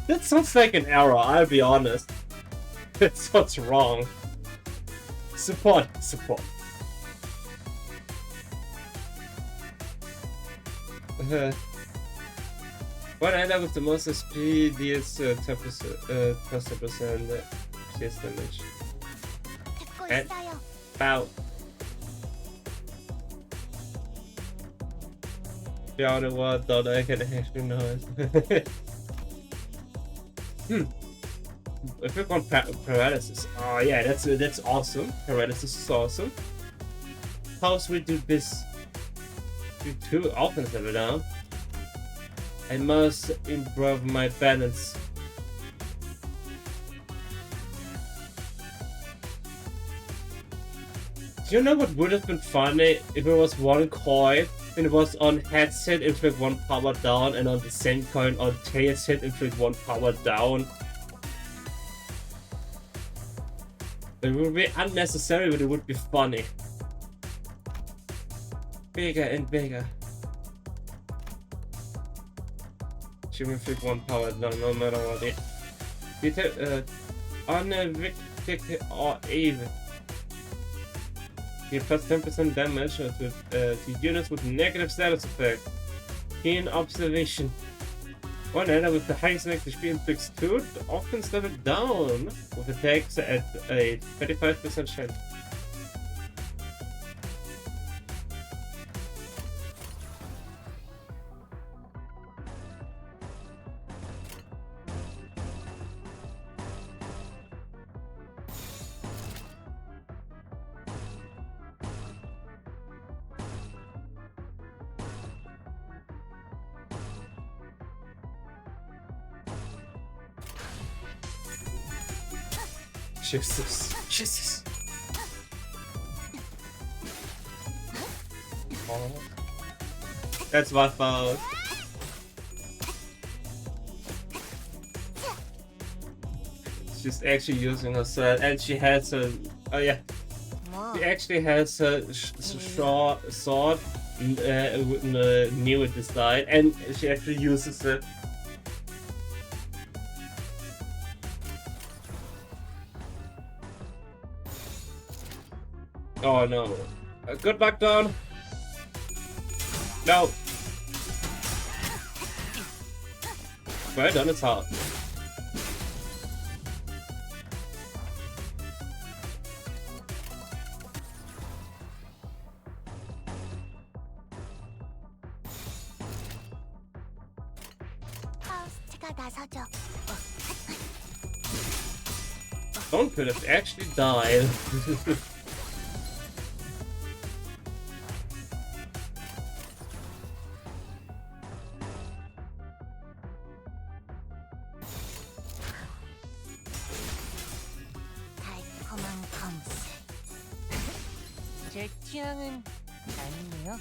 That sounds like an error, I'll be honest. That sounds wrong. Support. One ally with the most SP deals 10% plus 10% CS damage. 듣고 에? 있어요. Bow. Beyond the word, thought I can actually noise. If we want paralysis, oh yeah, that's awesome. Paralysis is awesome. How should we do this? Do 2 offense level down. I must improve my balance. Do you know what would have been funny if it was one coin and it was on head's hit inflict 1 power down and on the same coin on tail's hit inflict 1 power down? It would be unnecessary, but it would be funny. Bigger and bigger. She will inflict 1 power down no matter what it. Unevicted or even. He plus 10% damage to units with negative status effect. Keen observation. One ally with the highest negative HP inflicts 2 offense level down with attacks at a 35% chance. Jesus. Oh. That's my fault. She's actually using her sword, and she has a. Oh yeah, 뭐 she actually has a short sword, with a new design, and she actually uses it. Oh no. Good luck, Don. No. Well done, it's hard. 파우스트가 나서죠. Don could have actually died. 달콤한 검술. 제 취향은 아니네요.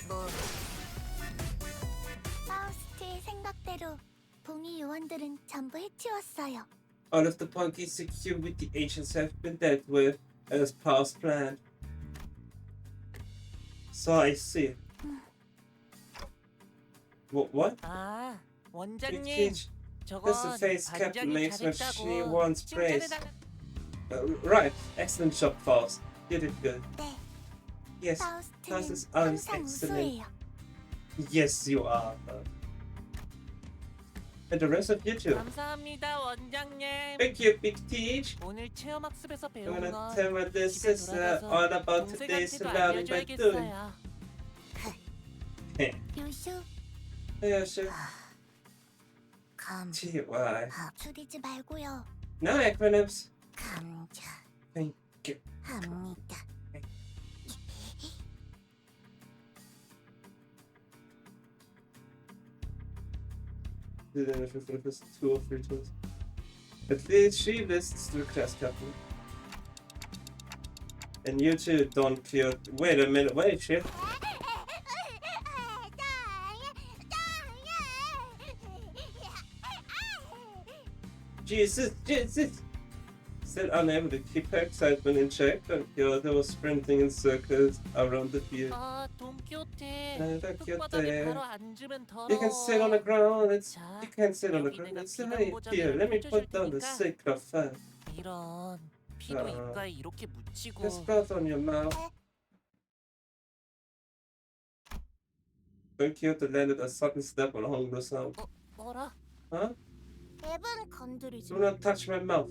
뭐 파우스트의 생각대로 봉이 요원들은 전부 해치웠어요. All of the punkies secured with the ancients have been dealt with as past planned. So I see. What? 아, 원장님, teach. That's the 저건 face Captain 반장이 makes when she 잘했다고 wants praise. 칭찬해달라. Right. Excellent job, Faust. You did good. 네, Yes. Faust 파우스트는 is always 항상 excellent. 우수해요. Yes, you are. And the rest of you too. 감사합니다, 원장님. Thank you, Big Teach. 오늘 체험학습에서 I'm 배운 gonna 건 tell my little 집에 sister 돌아가서 all about today's 동생한테도 surrounding by doing. 알려줘야겠어요. 요슈, Yeah, sure. 감, T-Y. 줄이지 말고요. No acronyms. 감자. Thank you. 합니다. Didn't know if it was 2 or 3 tools. At least she lists the class captain. And you too, Don Quixote. Wait a minute, wait, shit. Jesus, Jesus! Still unable to keep her excitement in check, Don Quixote was sprinting in circles around the field. 아, 돈키호테. Don 흙바닥에 Quixote. 바로 앉으면 You can sit on the 더러워. ground, you can't sit on the 여기 ground, 내가 it's 비단 right 모자를 here. Let me 펼쳐줄 put down the 테니까. sacred fire. 이런 피도 입가에 이렇게 묻히고. Just cloth on your mouth. Don Quixote landed a sudden step on Hongo's arm. 뭐라? Huh? 앱은 건드리지. Do not touch my mouth.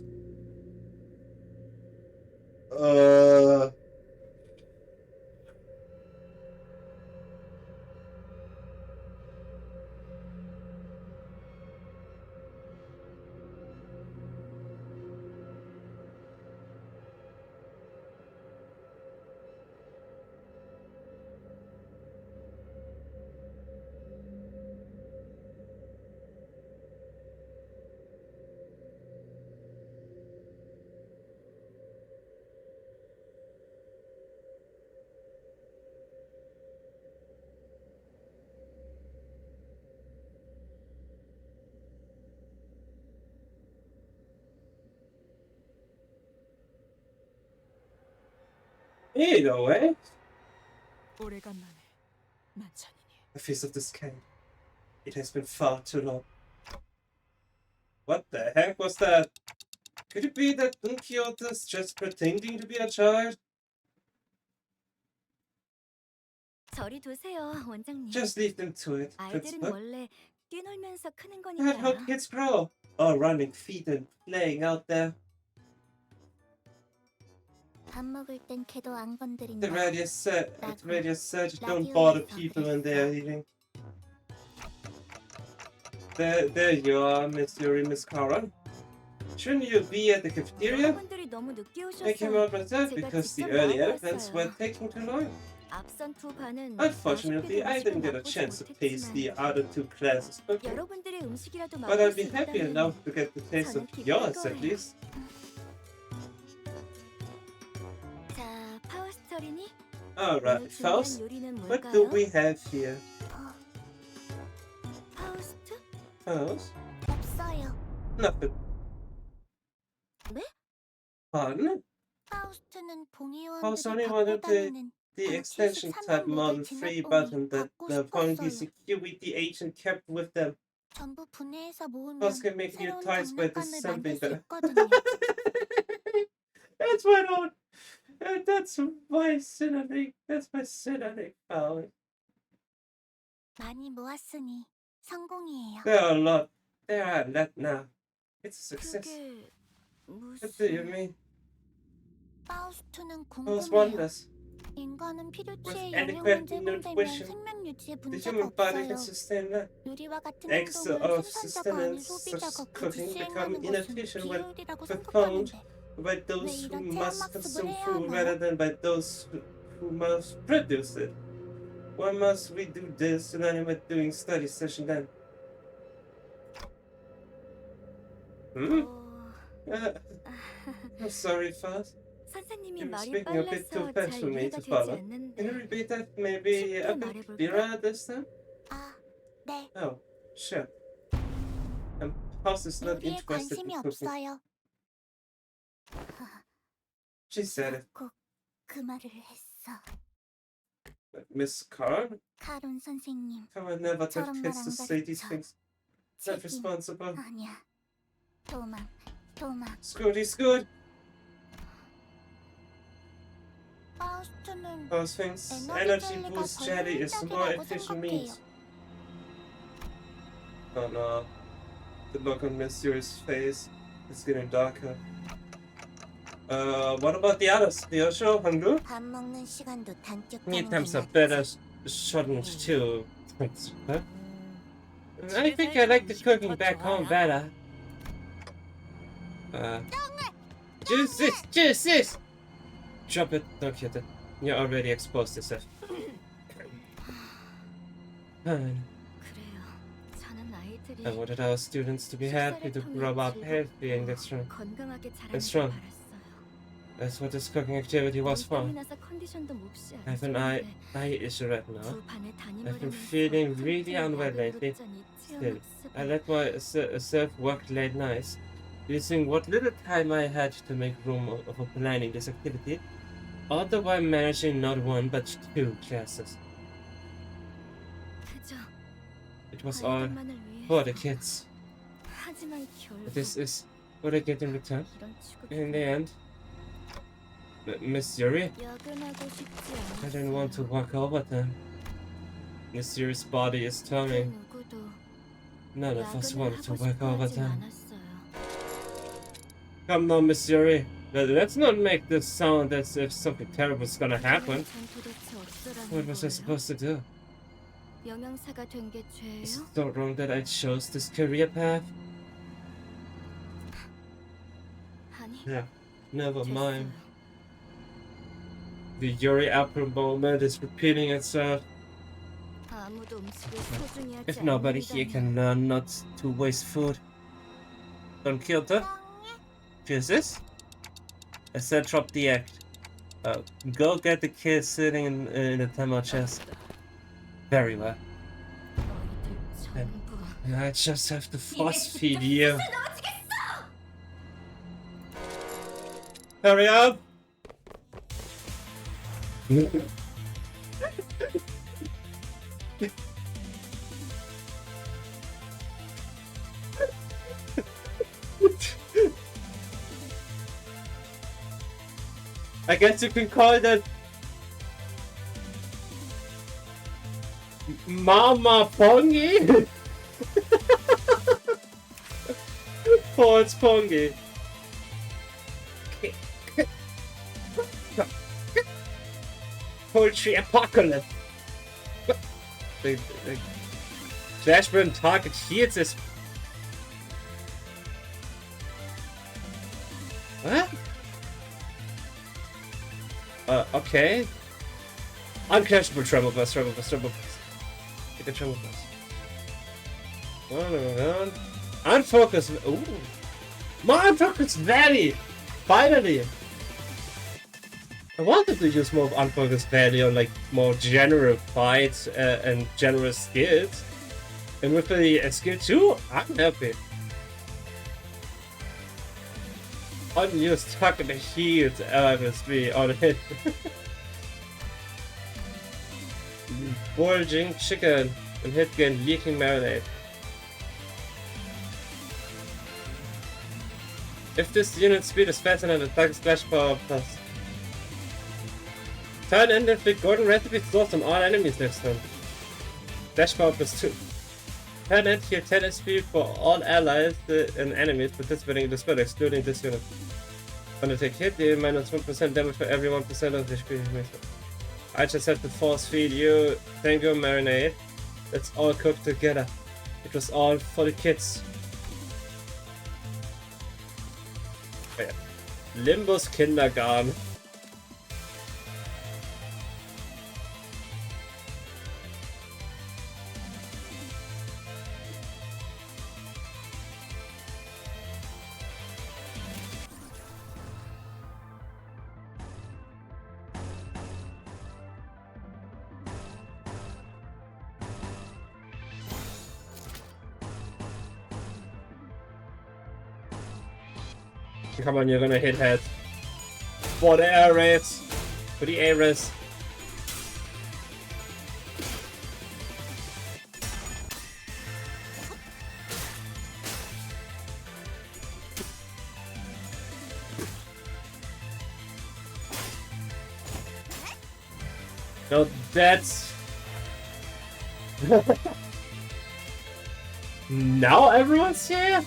Either way, 오래간만에 만찬이니. the face of this king. It has been far too long. What the heck was that? Could it be that Don Quixote's just pretending to be a child? 저리 두세요, 원장님. Just leave them to it, 아이들은 Principal. 원래 뛰놀면서 크는 That's how 거니까요. kids grow. All running feet and playing out there. 밥 먹을 땐 걔도 안 건드린다. The radio said, Radio don't bother is people when not they're eating. There you are, Miss Yuri, Miss Karan. Shouldn't you be at the cafeteria? 여러분들이 너무 늦게 I came 오셔서 out myself 제가 because the 직접 early 나와봤어요. elephants were taking too long. 앞선 두 반은 Unfortunately, 아쉽게도 I didn't get a 음식을 chance to 맛보지 taste the 못했지만 other 2 classes, but 여러분들의 음식이라도 I'd 맛볼 수 be happy 있다면 enough to get the taste of 저는 yours 기쁠 at 거예요. least. 자, 파우스터리니 Alright, 오늘 준비한 Faust, 요리는 what do 뭘까요? we have here? 파우스트? Faust? 없어요. Nothing. 네? Pardon? 파우스트는 Faust 봉의원들이 only 갖고 wanted 다니는 the 그 extension 73만 tab mod 모델 3 진압봉이 button that 갖고 the Pongis 싶었어요. security agent kept with them. 전부 분해해서 모으면 Faust can make new 새로운 toys by 장난감을 something 만들 수 that. 있거든요. That's my own. That's my Sinnerling. That's my Sinnerling power. 많이 모았으니 성공이에요. There are a lot. There are a lot now. It's a success. 그게 What do you 무슨... mean? 파우스트는 Those 궁금해요. wonders. 인간은 필요치의 With 영양만 adequate 제공되면 nutrition, 생명 유지에 The 문제가 human body 없어요. can sustain that. 요리와 같은 Acts 행동은 of 생산자가 아닌 sustenance, 소비자가 such 굳이 cooking become 수행하는 것은 inefficient when 비효율이라고 performed 생각하는데 by those 왜 who 이런 must 체험학습을 consume 해야 food 하나요? rather than by those who must produce it. Why must we do this and I'm not doing study session then? Hmm? I'm sorry, Faust. 선생님이 You're 말이 speaking a bit too 빨라서 fast 잘 for me 이해가 to 되지 follow. Can you 않는데 repeat that maybe 쉽게 a bit 말해볼까? clearer this time? 아, 네. Oh, sure. Faust is not 요리에 interested 관심이 in cooking. 없어요. She said it. 꼭 그 말을 했어. But Miss Carr? 카론 선생님. How I never took 저런 kids 말 to 안 say these 가르쳐. things. Not 책임 responsible. 아니야. 도망. Scooty's good. 파우스트는 Those things. Energy boost jelly is more efficient meat. Oh no. The look on Miss Yuri's face is getting darker. What about the others? The Osho, Hangdu? 밥 먹는 시간도 단축되는 Need 게 them some 낫지. better shortened too. Huh? I think I like the cooking back home better. Juice this! Drop it, don't hit it. You're already exposed yourself. 그래요. 저는 아이들이 I wanted our students to be happy, to grow up healthy and get strong. 건강하게 And 자라길 strong. 바랐어요. That's what this cooking activity was for. 땀이 나서 컨디션도 몹시 I have 안 an 좋은데 eye issue right now. 두 반을 I've been 담임을 feeling really unwell lately. Still, I let myself work late nights, using what little time I had to make room for planning this activity, all the while managing not one but 2 classes. 그저 It was all 아이들만을 for the 위해서. kids. 하지만 결국 This is what I get in return. 이런 취급이 In the end, Miss Yuri, 야근하고 싶지 I didn't want to 않았어요. work overtime. Miss Yuri's body is 그 turning. 누구도 None of us 야근을 wanted to 하고 work 싶어 하진 overtime. 않았어요. Come on, Miss Yuri. Let's not make this sound as if something terrible is gonna happen. 전 도대체 어쩌라는 What was I 거예요? supposed to do? 영양사가 된 게 Is 죄예요? it so wrong that I chose this career path? 아니, Yeah, never mind. 됐어요. The Yuri apple moment is repeating itself. 아무도 음식을 소중히 하지 If nobody here 않는다면 can learn not to waste food, don't kill them. Choose this? I said drop the act. Go get the kid sitting in the demo chest. Very well. 너희들 전부 And I just have to force feed you. Hurry up! I guess you can call that Mama Pongi. False Pongi. Poultry apocalypse. The Flashburn target heals this. What? Okay. Uncrashable treble bus. Get the treble bus. One. Unfocused. Ooh. More unfocused valley! Finally! I wanted to use more of unfocused value on like more general fights and general skills. And with the skill 2, I'm happy. Unused tuck and healed LMSB on hit. Bulging chicken and hit gain leaking marinade. If this unit speed is faster than the attack splash power plus. Turn in the golden recipe stores on all enemies next turn. Dash power plus 2. Turn in heal 10 SP for all allies and enemies participating in the spell, excluding this unit. When you take hit, deal minus 1% damage for every 1% of the HP. I just had to force feed you. Thank you, marinade. Let's all cook together. It was all for the kids. Oh, yeah. Limbus Kindergarten. Come on, you're gonna hit head. For the air raids. For the air raids. No, that's... Now everyone's here?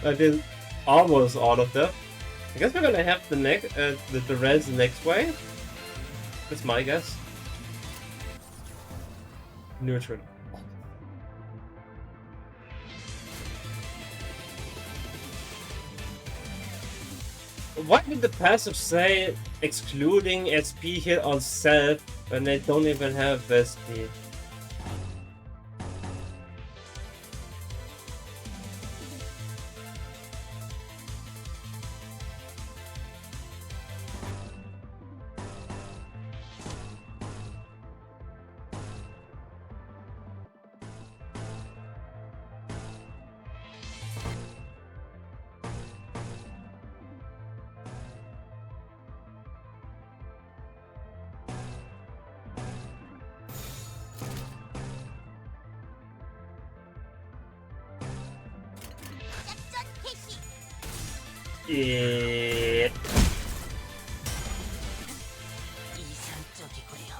I did almost all of them. I guess we're gonna have the res next wave. That's my guess. Neutral. Why did the passive say excluding SP hit on self when they don't even have SP? Yeah. 이상적이고요.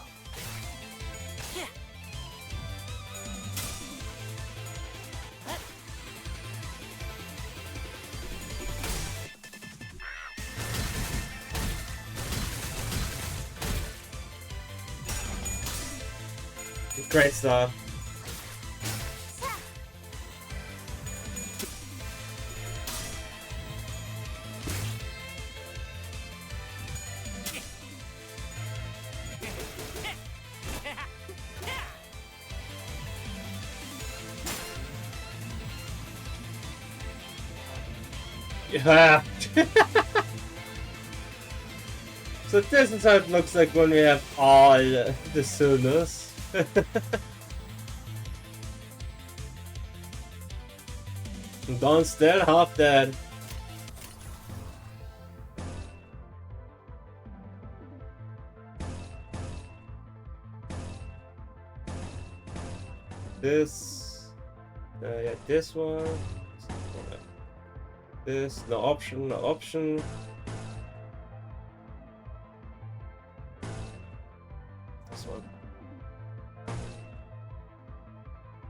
Great stuff. Yeah. So this is how it looks like when we have all the Sooners. Don't still half dead. This, yeah, this one. This, no option, no option. This one.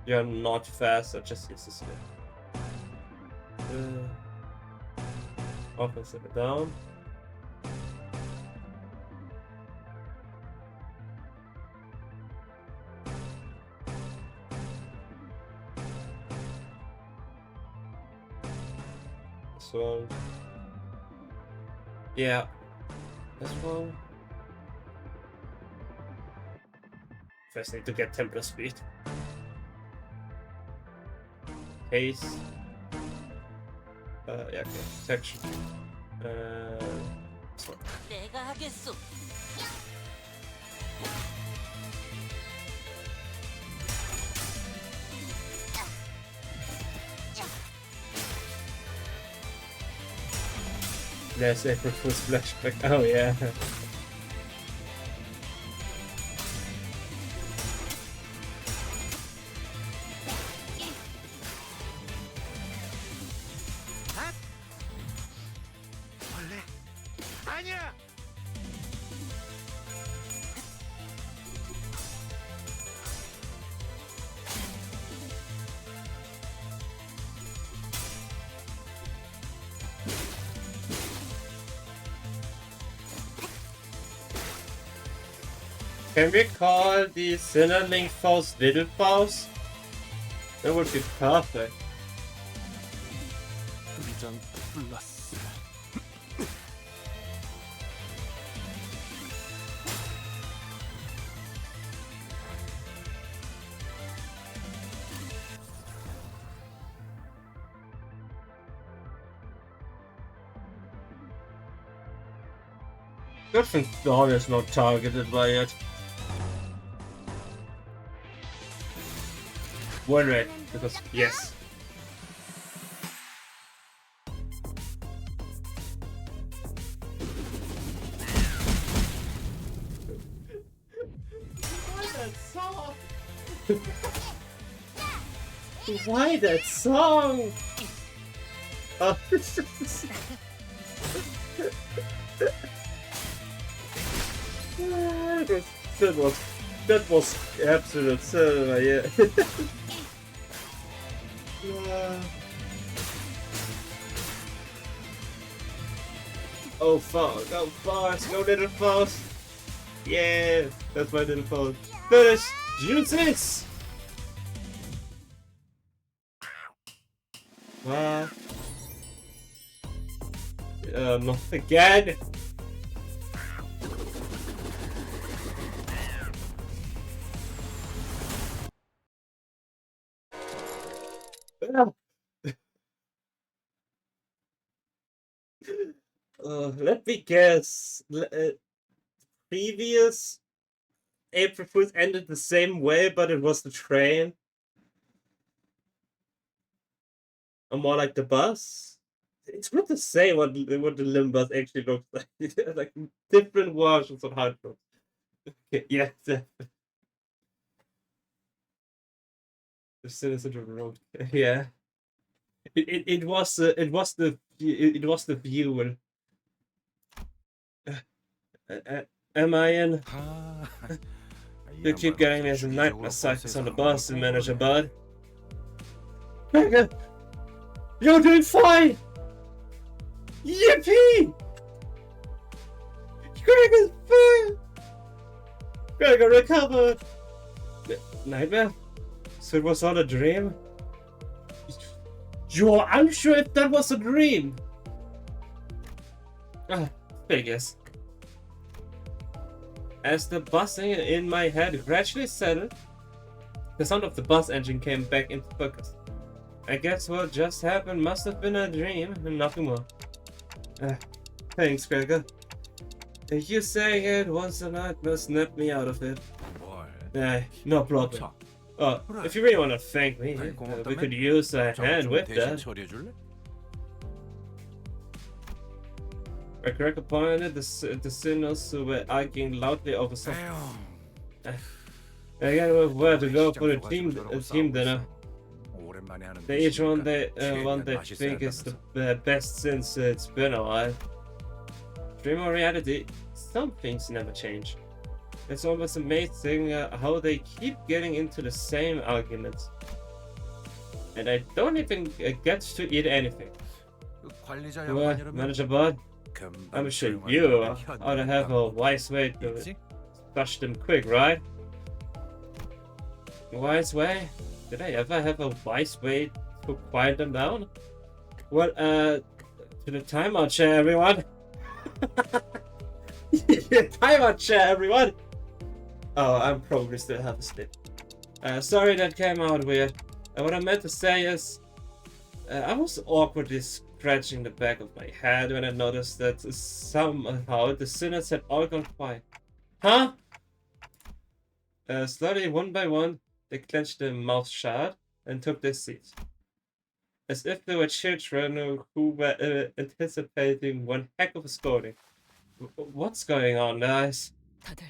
You're not fast, so just use this one. Offensive down. This one. Yeah. This one. First need to get Templar speed. Haste. Yeah, okay. Protection. This one. 내가 하겠소. There's April Fool's flashback. Oh yeah. 원래 아니야. Can we call the Sinnerling foes little foes? That would be perfect. 위장 플러스. Good thing Dawn is not targeted by it. One red, because yes. Why that song? Why that song? Oh, it was that was absolute cinema, yeah. Oh, fuck. Go fast. Go, little fast. Yeah, that's my little fast. Finish. Juices. What? Not again. Ah. Let me guess. Previous April Fools ended the same way, but it was the train. Or more like the bus. It's not to say what the Limbus actually looks like. Like different versions of how it looks. Okay, yeah, the Sinister Road. Yeah. It was the fuel. Am I in? You keep getting me as a nightmare cycles on the bus and manager bud. Gregor! You're doing fine! Yippee! Gregor's fine! Gregor recovered! Nightmare? So it was all a dream? You're unsure if that was a dream? Figures. As the buzzing in my head gradually settled, the sound of the bus engine came back into focus. I guess what just happened must have been a dream and nothing more. Thanks, Gregor. You saying it was a nightmare snapped me out of it. No problem. If you really want to thank me, we could use a hand with that. Gregor pointed the sinners who were arguing loudly over something. I got where to go for the team dinner. They each one they think is the best since it's been a while. Dream or reality, some things never change. It's almost amazing how they keep getting into the same arguments. And I don't even get to eat anything. Well, Manager Bud, I'm sure you ought to have a wise way to flush them quick, right? Wise way? Did I ever have a wise way to quiet them down? Well, to the timeout chair, everyone! Timeout chair, everyone! Oh, I'm probably still half asleep. Sorry that came out weird. What I meant to say is, I was awkwardly scratching the back of my head when I noticed that somehow the sinners had all gone quiet. Huh? Slowly, one by one, they clenched their mouths shut and took their seats. As if they were children who were anticipating one heck of a scolding. What's going on, guys? 다들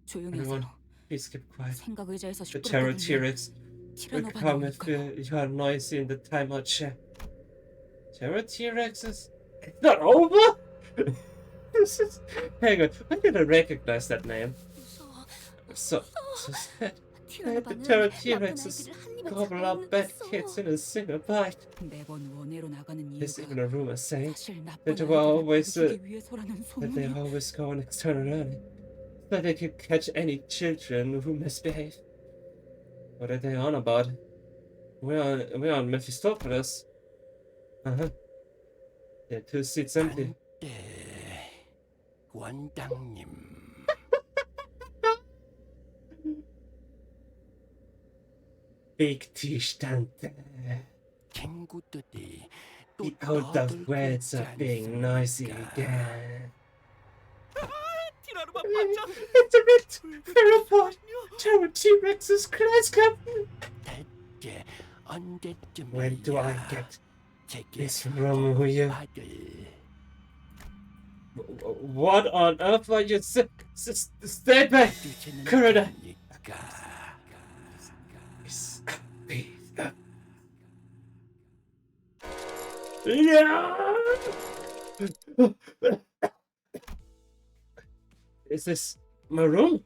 조용히 Everyone, 하세요. please keep quiet. 생각 의자에서 The terror 시끄럽게 T-Rex will 티라노가 come if 나오니까요. you are noisy in the timeout chair. Terror T-Rexes? It's not over? Hang on, I didn't recognize that name. 무서워. So sad. The 티라노바는 Terror 나쁜 T-Rexes 아이들을 한 입에 gobble up bad kids in a single bite. 매번 원해로 나가는 There's 이유가 even a rumor saying 사실 나쁜 that they were 아이들을 always 보여주기 위해서라는 that they 소문이. always go on external learning, so they could catch any children who misbehave. What are they on about? We're on Mephistopheles. There are 2 seats empty. 원장님. Big Tischtante. 친구들이 The old words are being noisy again. 티라노바 맞아? It's a bit report. Terror T-Rex's class captain. 대체 언제쯤 When do I get this from you? What on earth are you stay back, Corridor? Yeah. Is this my room?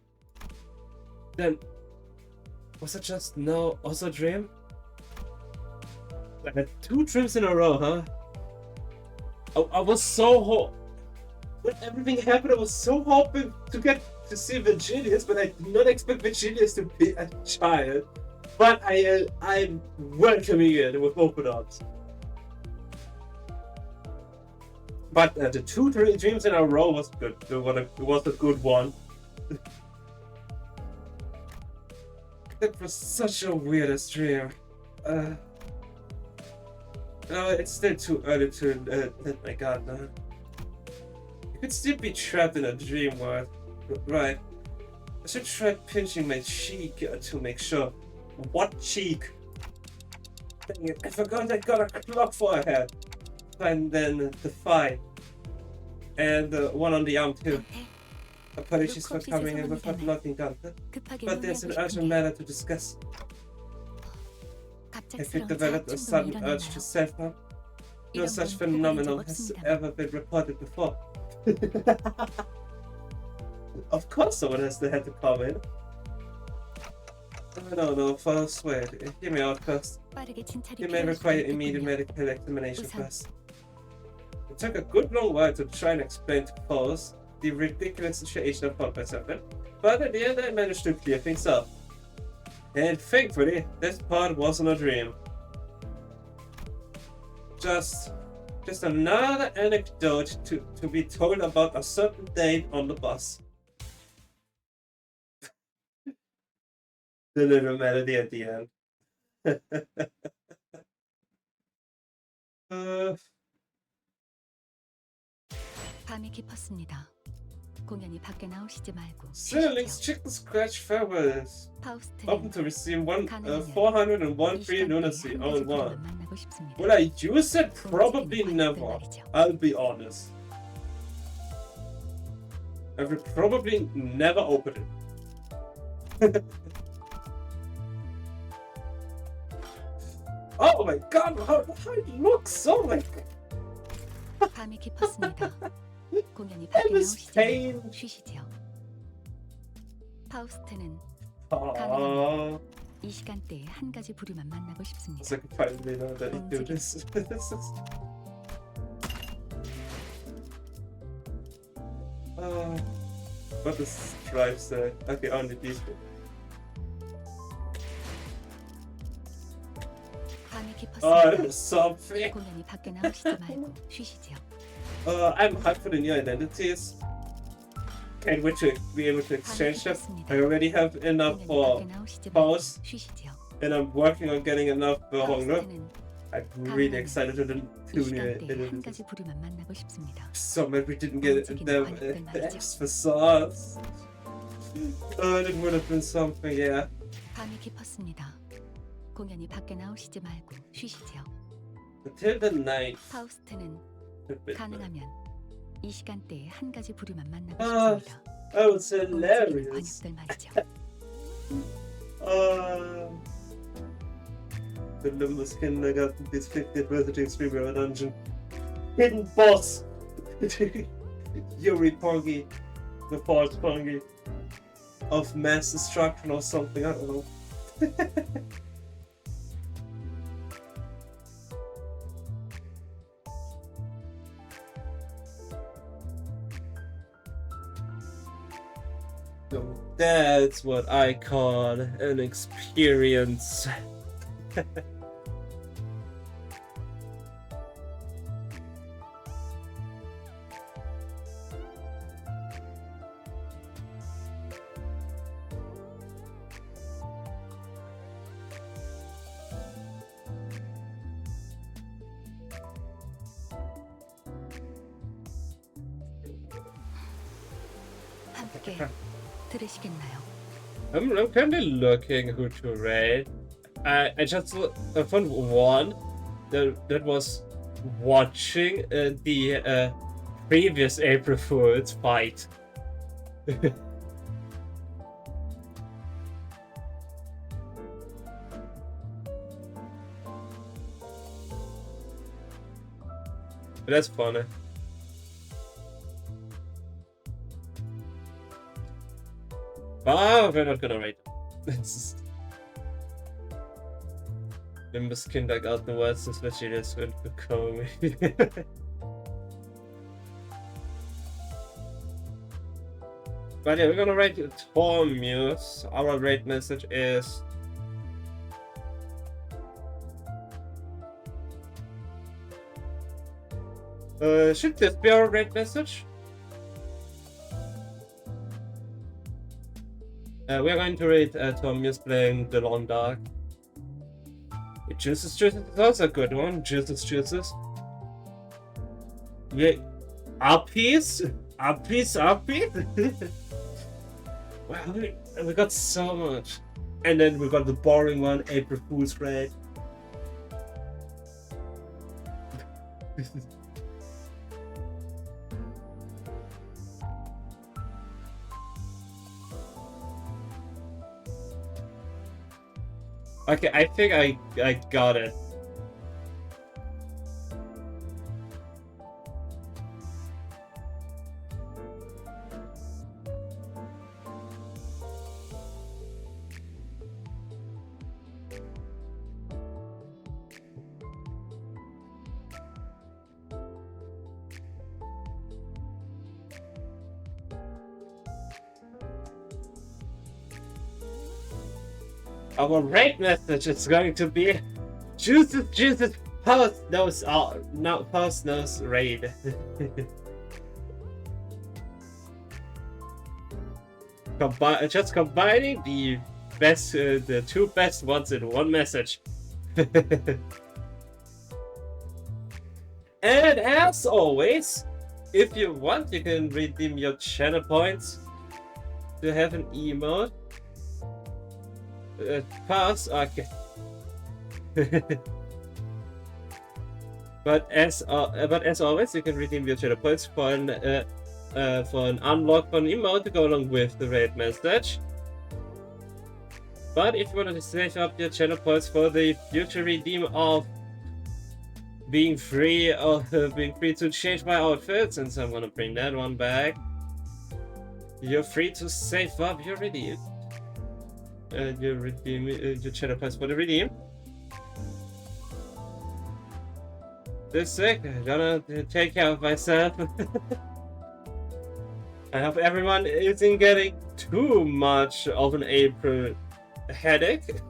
Then, was it just no also dream? I had 2 dreams in a row, huh? I was so when everything happened, I was so hoping to get to see Virgilius, but I did not expect Virgilius to be a child. But I'm welcoming it with open arms. But the 2 dreams in a row was good. It was a good one. That was such a weird dream. No, it's still too early to let my guard down. You could still be trapped in a dream world. Right. I should try pinching my cheek to make sure. What cheek? Dang it, I forgot I got a clock for a head. And then the thigh. And one on the arm too. Apologies for coming in without nothing done. But there's an urgent matter to discuss. Have you developed a sudden urge to self-harm? No such phenomenon has ever been reported before. Of course someone has had to come in. No, first wait. Hear me out first. You may require immediate medical examination first. It took a good long while to try and explain to Paul's the ridiculous situation I found myself in, but at the end I managed to clear things up. And thankfully, this part wasn't a dream. Just another anecdote to be told about a certain date on the bus. The little melody at the end. 밤이 깊었습니다. 공연이 밖에 나오시지 말고 Sinnerlings 쉬십시오. Chicken Scratch Farewells. Open 파우스트는 to receive 가능하면 401 이 free 시간대에 lunacy 한 all 가지 in one. 분만 만나고 싶습니다. Will I use it? Probably 움직이는 never. 관객들 말이죠. I'll be honest. I will probably never open it. Oh my god, how it looks so like 밤이 깊었습니다. 공연이 I 밖에 was 나오시지 pain. 말고 쉬시죠. 파우스트는 Aww. 이 시간대에 한 가지 부류만 만나고 싶습니다. So I can finally know that you do this. What the stripes there? Okay, only these two. 밤이 Oh, 깊었습니다. there's something. 공연이 밖에 나오시지 말고 쉬시죠. I'm hyped for the new identities. Can't wait to be able to exchange them. I already have enough 공연이 for 밖에 나오시지 말고 pause, 쉬시죠. and I'm working on getting enough for Hongna. 파우스트는 I'm really excited to the 이 two new 시간대에 한 identities. 가지 부류만 만나고 싶습니다. So mad we didn't get them X facades. Oh, it would have been something, yeah. 밤이 깊었습니다. 공연이 밖에 나오시지 말고 쉬시죠. Until the night. 파우스트는 a bit. 가능하면 이 시간대에 한 가지 부류만 만나고 아, 싶습니다. That was 움직이는 hilarious. 관역들 말이죠. The Limbus Kindergarten is 50th birthday extreme dungeon. Hidden boss! Yuri Pongi. The false Pongi. Of mass destruction or something, I don't know. So that's what I call an experience. 함께 들으시겠나요? I'm currently looking who to raid. I just found one that was watching the previous April Fool's fight. That's funny. Oh, we're not gonna rate. Limbus Kindergarten words is legit as good to call me. But yeah, we're gonna rate Torn Muse. Our rate message is should this be our rate message? We're going to rate Torn Muse playing The Long Dark. Juices is also a good one. Juices. Yeah, Uppies. Wow, we got so much. And then we got the boring one, April Fool's Raid. Okay, I think I got it. Our rate message is going to be Juices post nose raid. Just combining the best, the two best ones in one message. And as always, if you want, you can redeem your channel points to have an emote. Pass, okay. But as always, you can redeem your channel points for an unlock for an emote to go along with the raid message. But if you want to save up your channel points for the future redeem of being free to change my outfit, since I'm gonna bring that one back, you're free to save up your redeem. Your redeem your channel points for the redeem. This week, I'm gonna take care of myself. I hope everyone isn't getting too much of an April headache.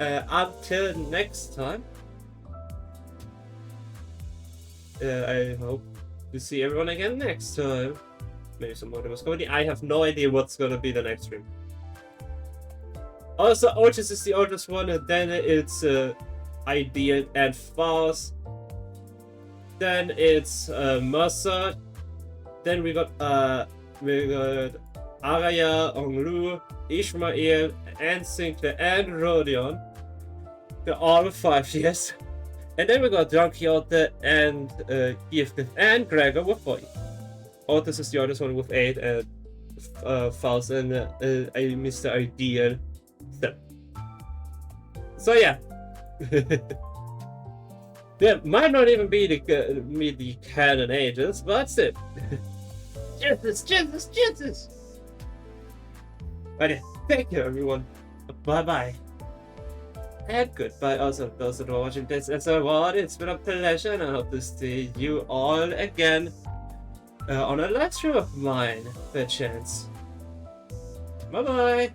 Until next time, I hope to see everyone again next time. Maybe some more Limbus comedy. I have no idea what's gonna be the next stream. Also, Otis is the oldest one, and then it's Ideal and Fast. Then it's Mercer. Then we got Araya, Onglu, Ishmael, and Sinclair, and Rodion. They're all 5 years. And then we got Don Quixote and Gifted and Gregor with 4. Otis is the oldest one with 8, and Faust and Mr. Ideal 7. So yeah. There might not even be the canon ages, but still. Jesus! But yeah, thank you everyone. Bye bye. And goodbye also those that are watching this as well. It's been a pleasure, and I hope to see you all again on a live stream of mine, per chance. Bye bye!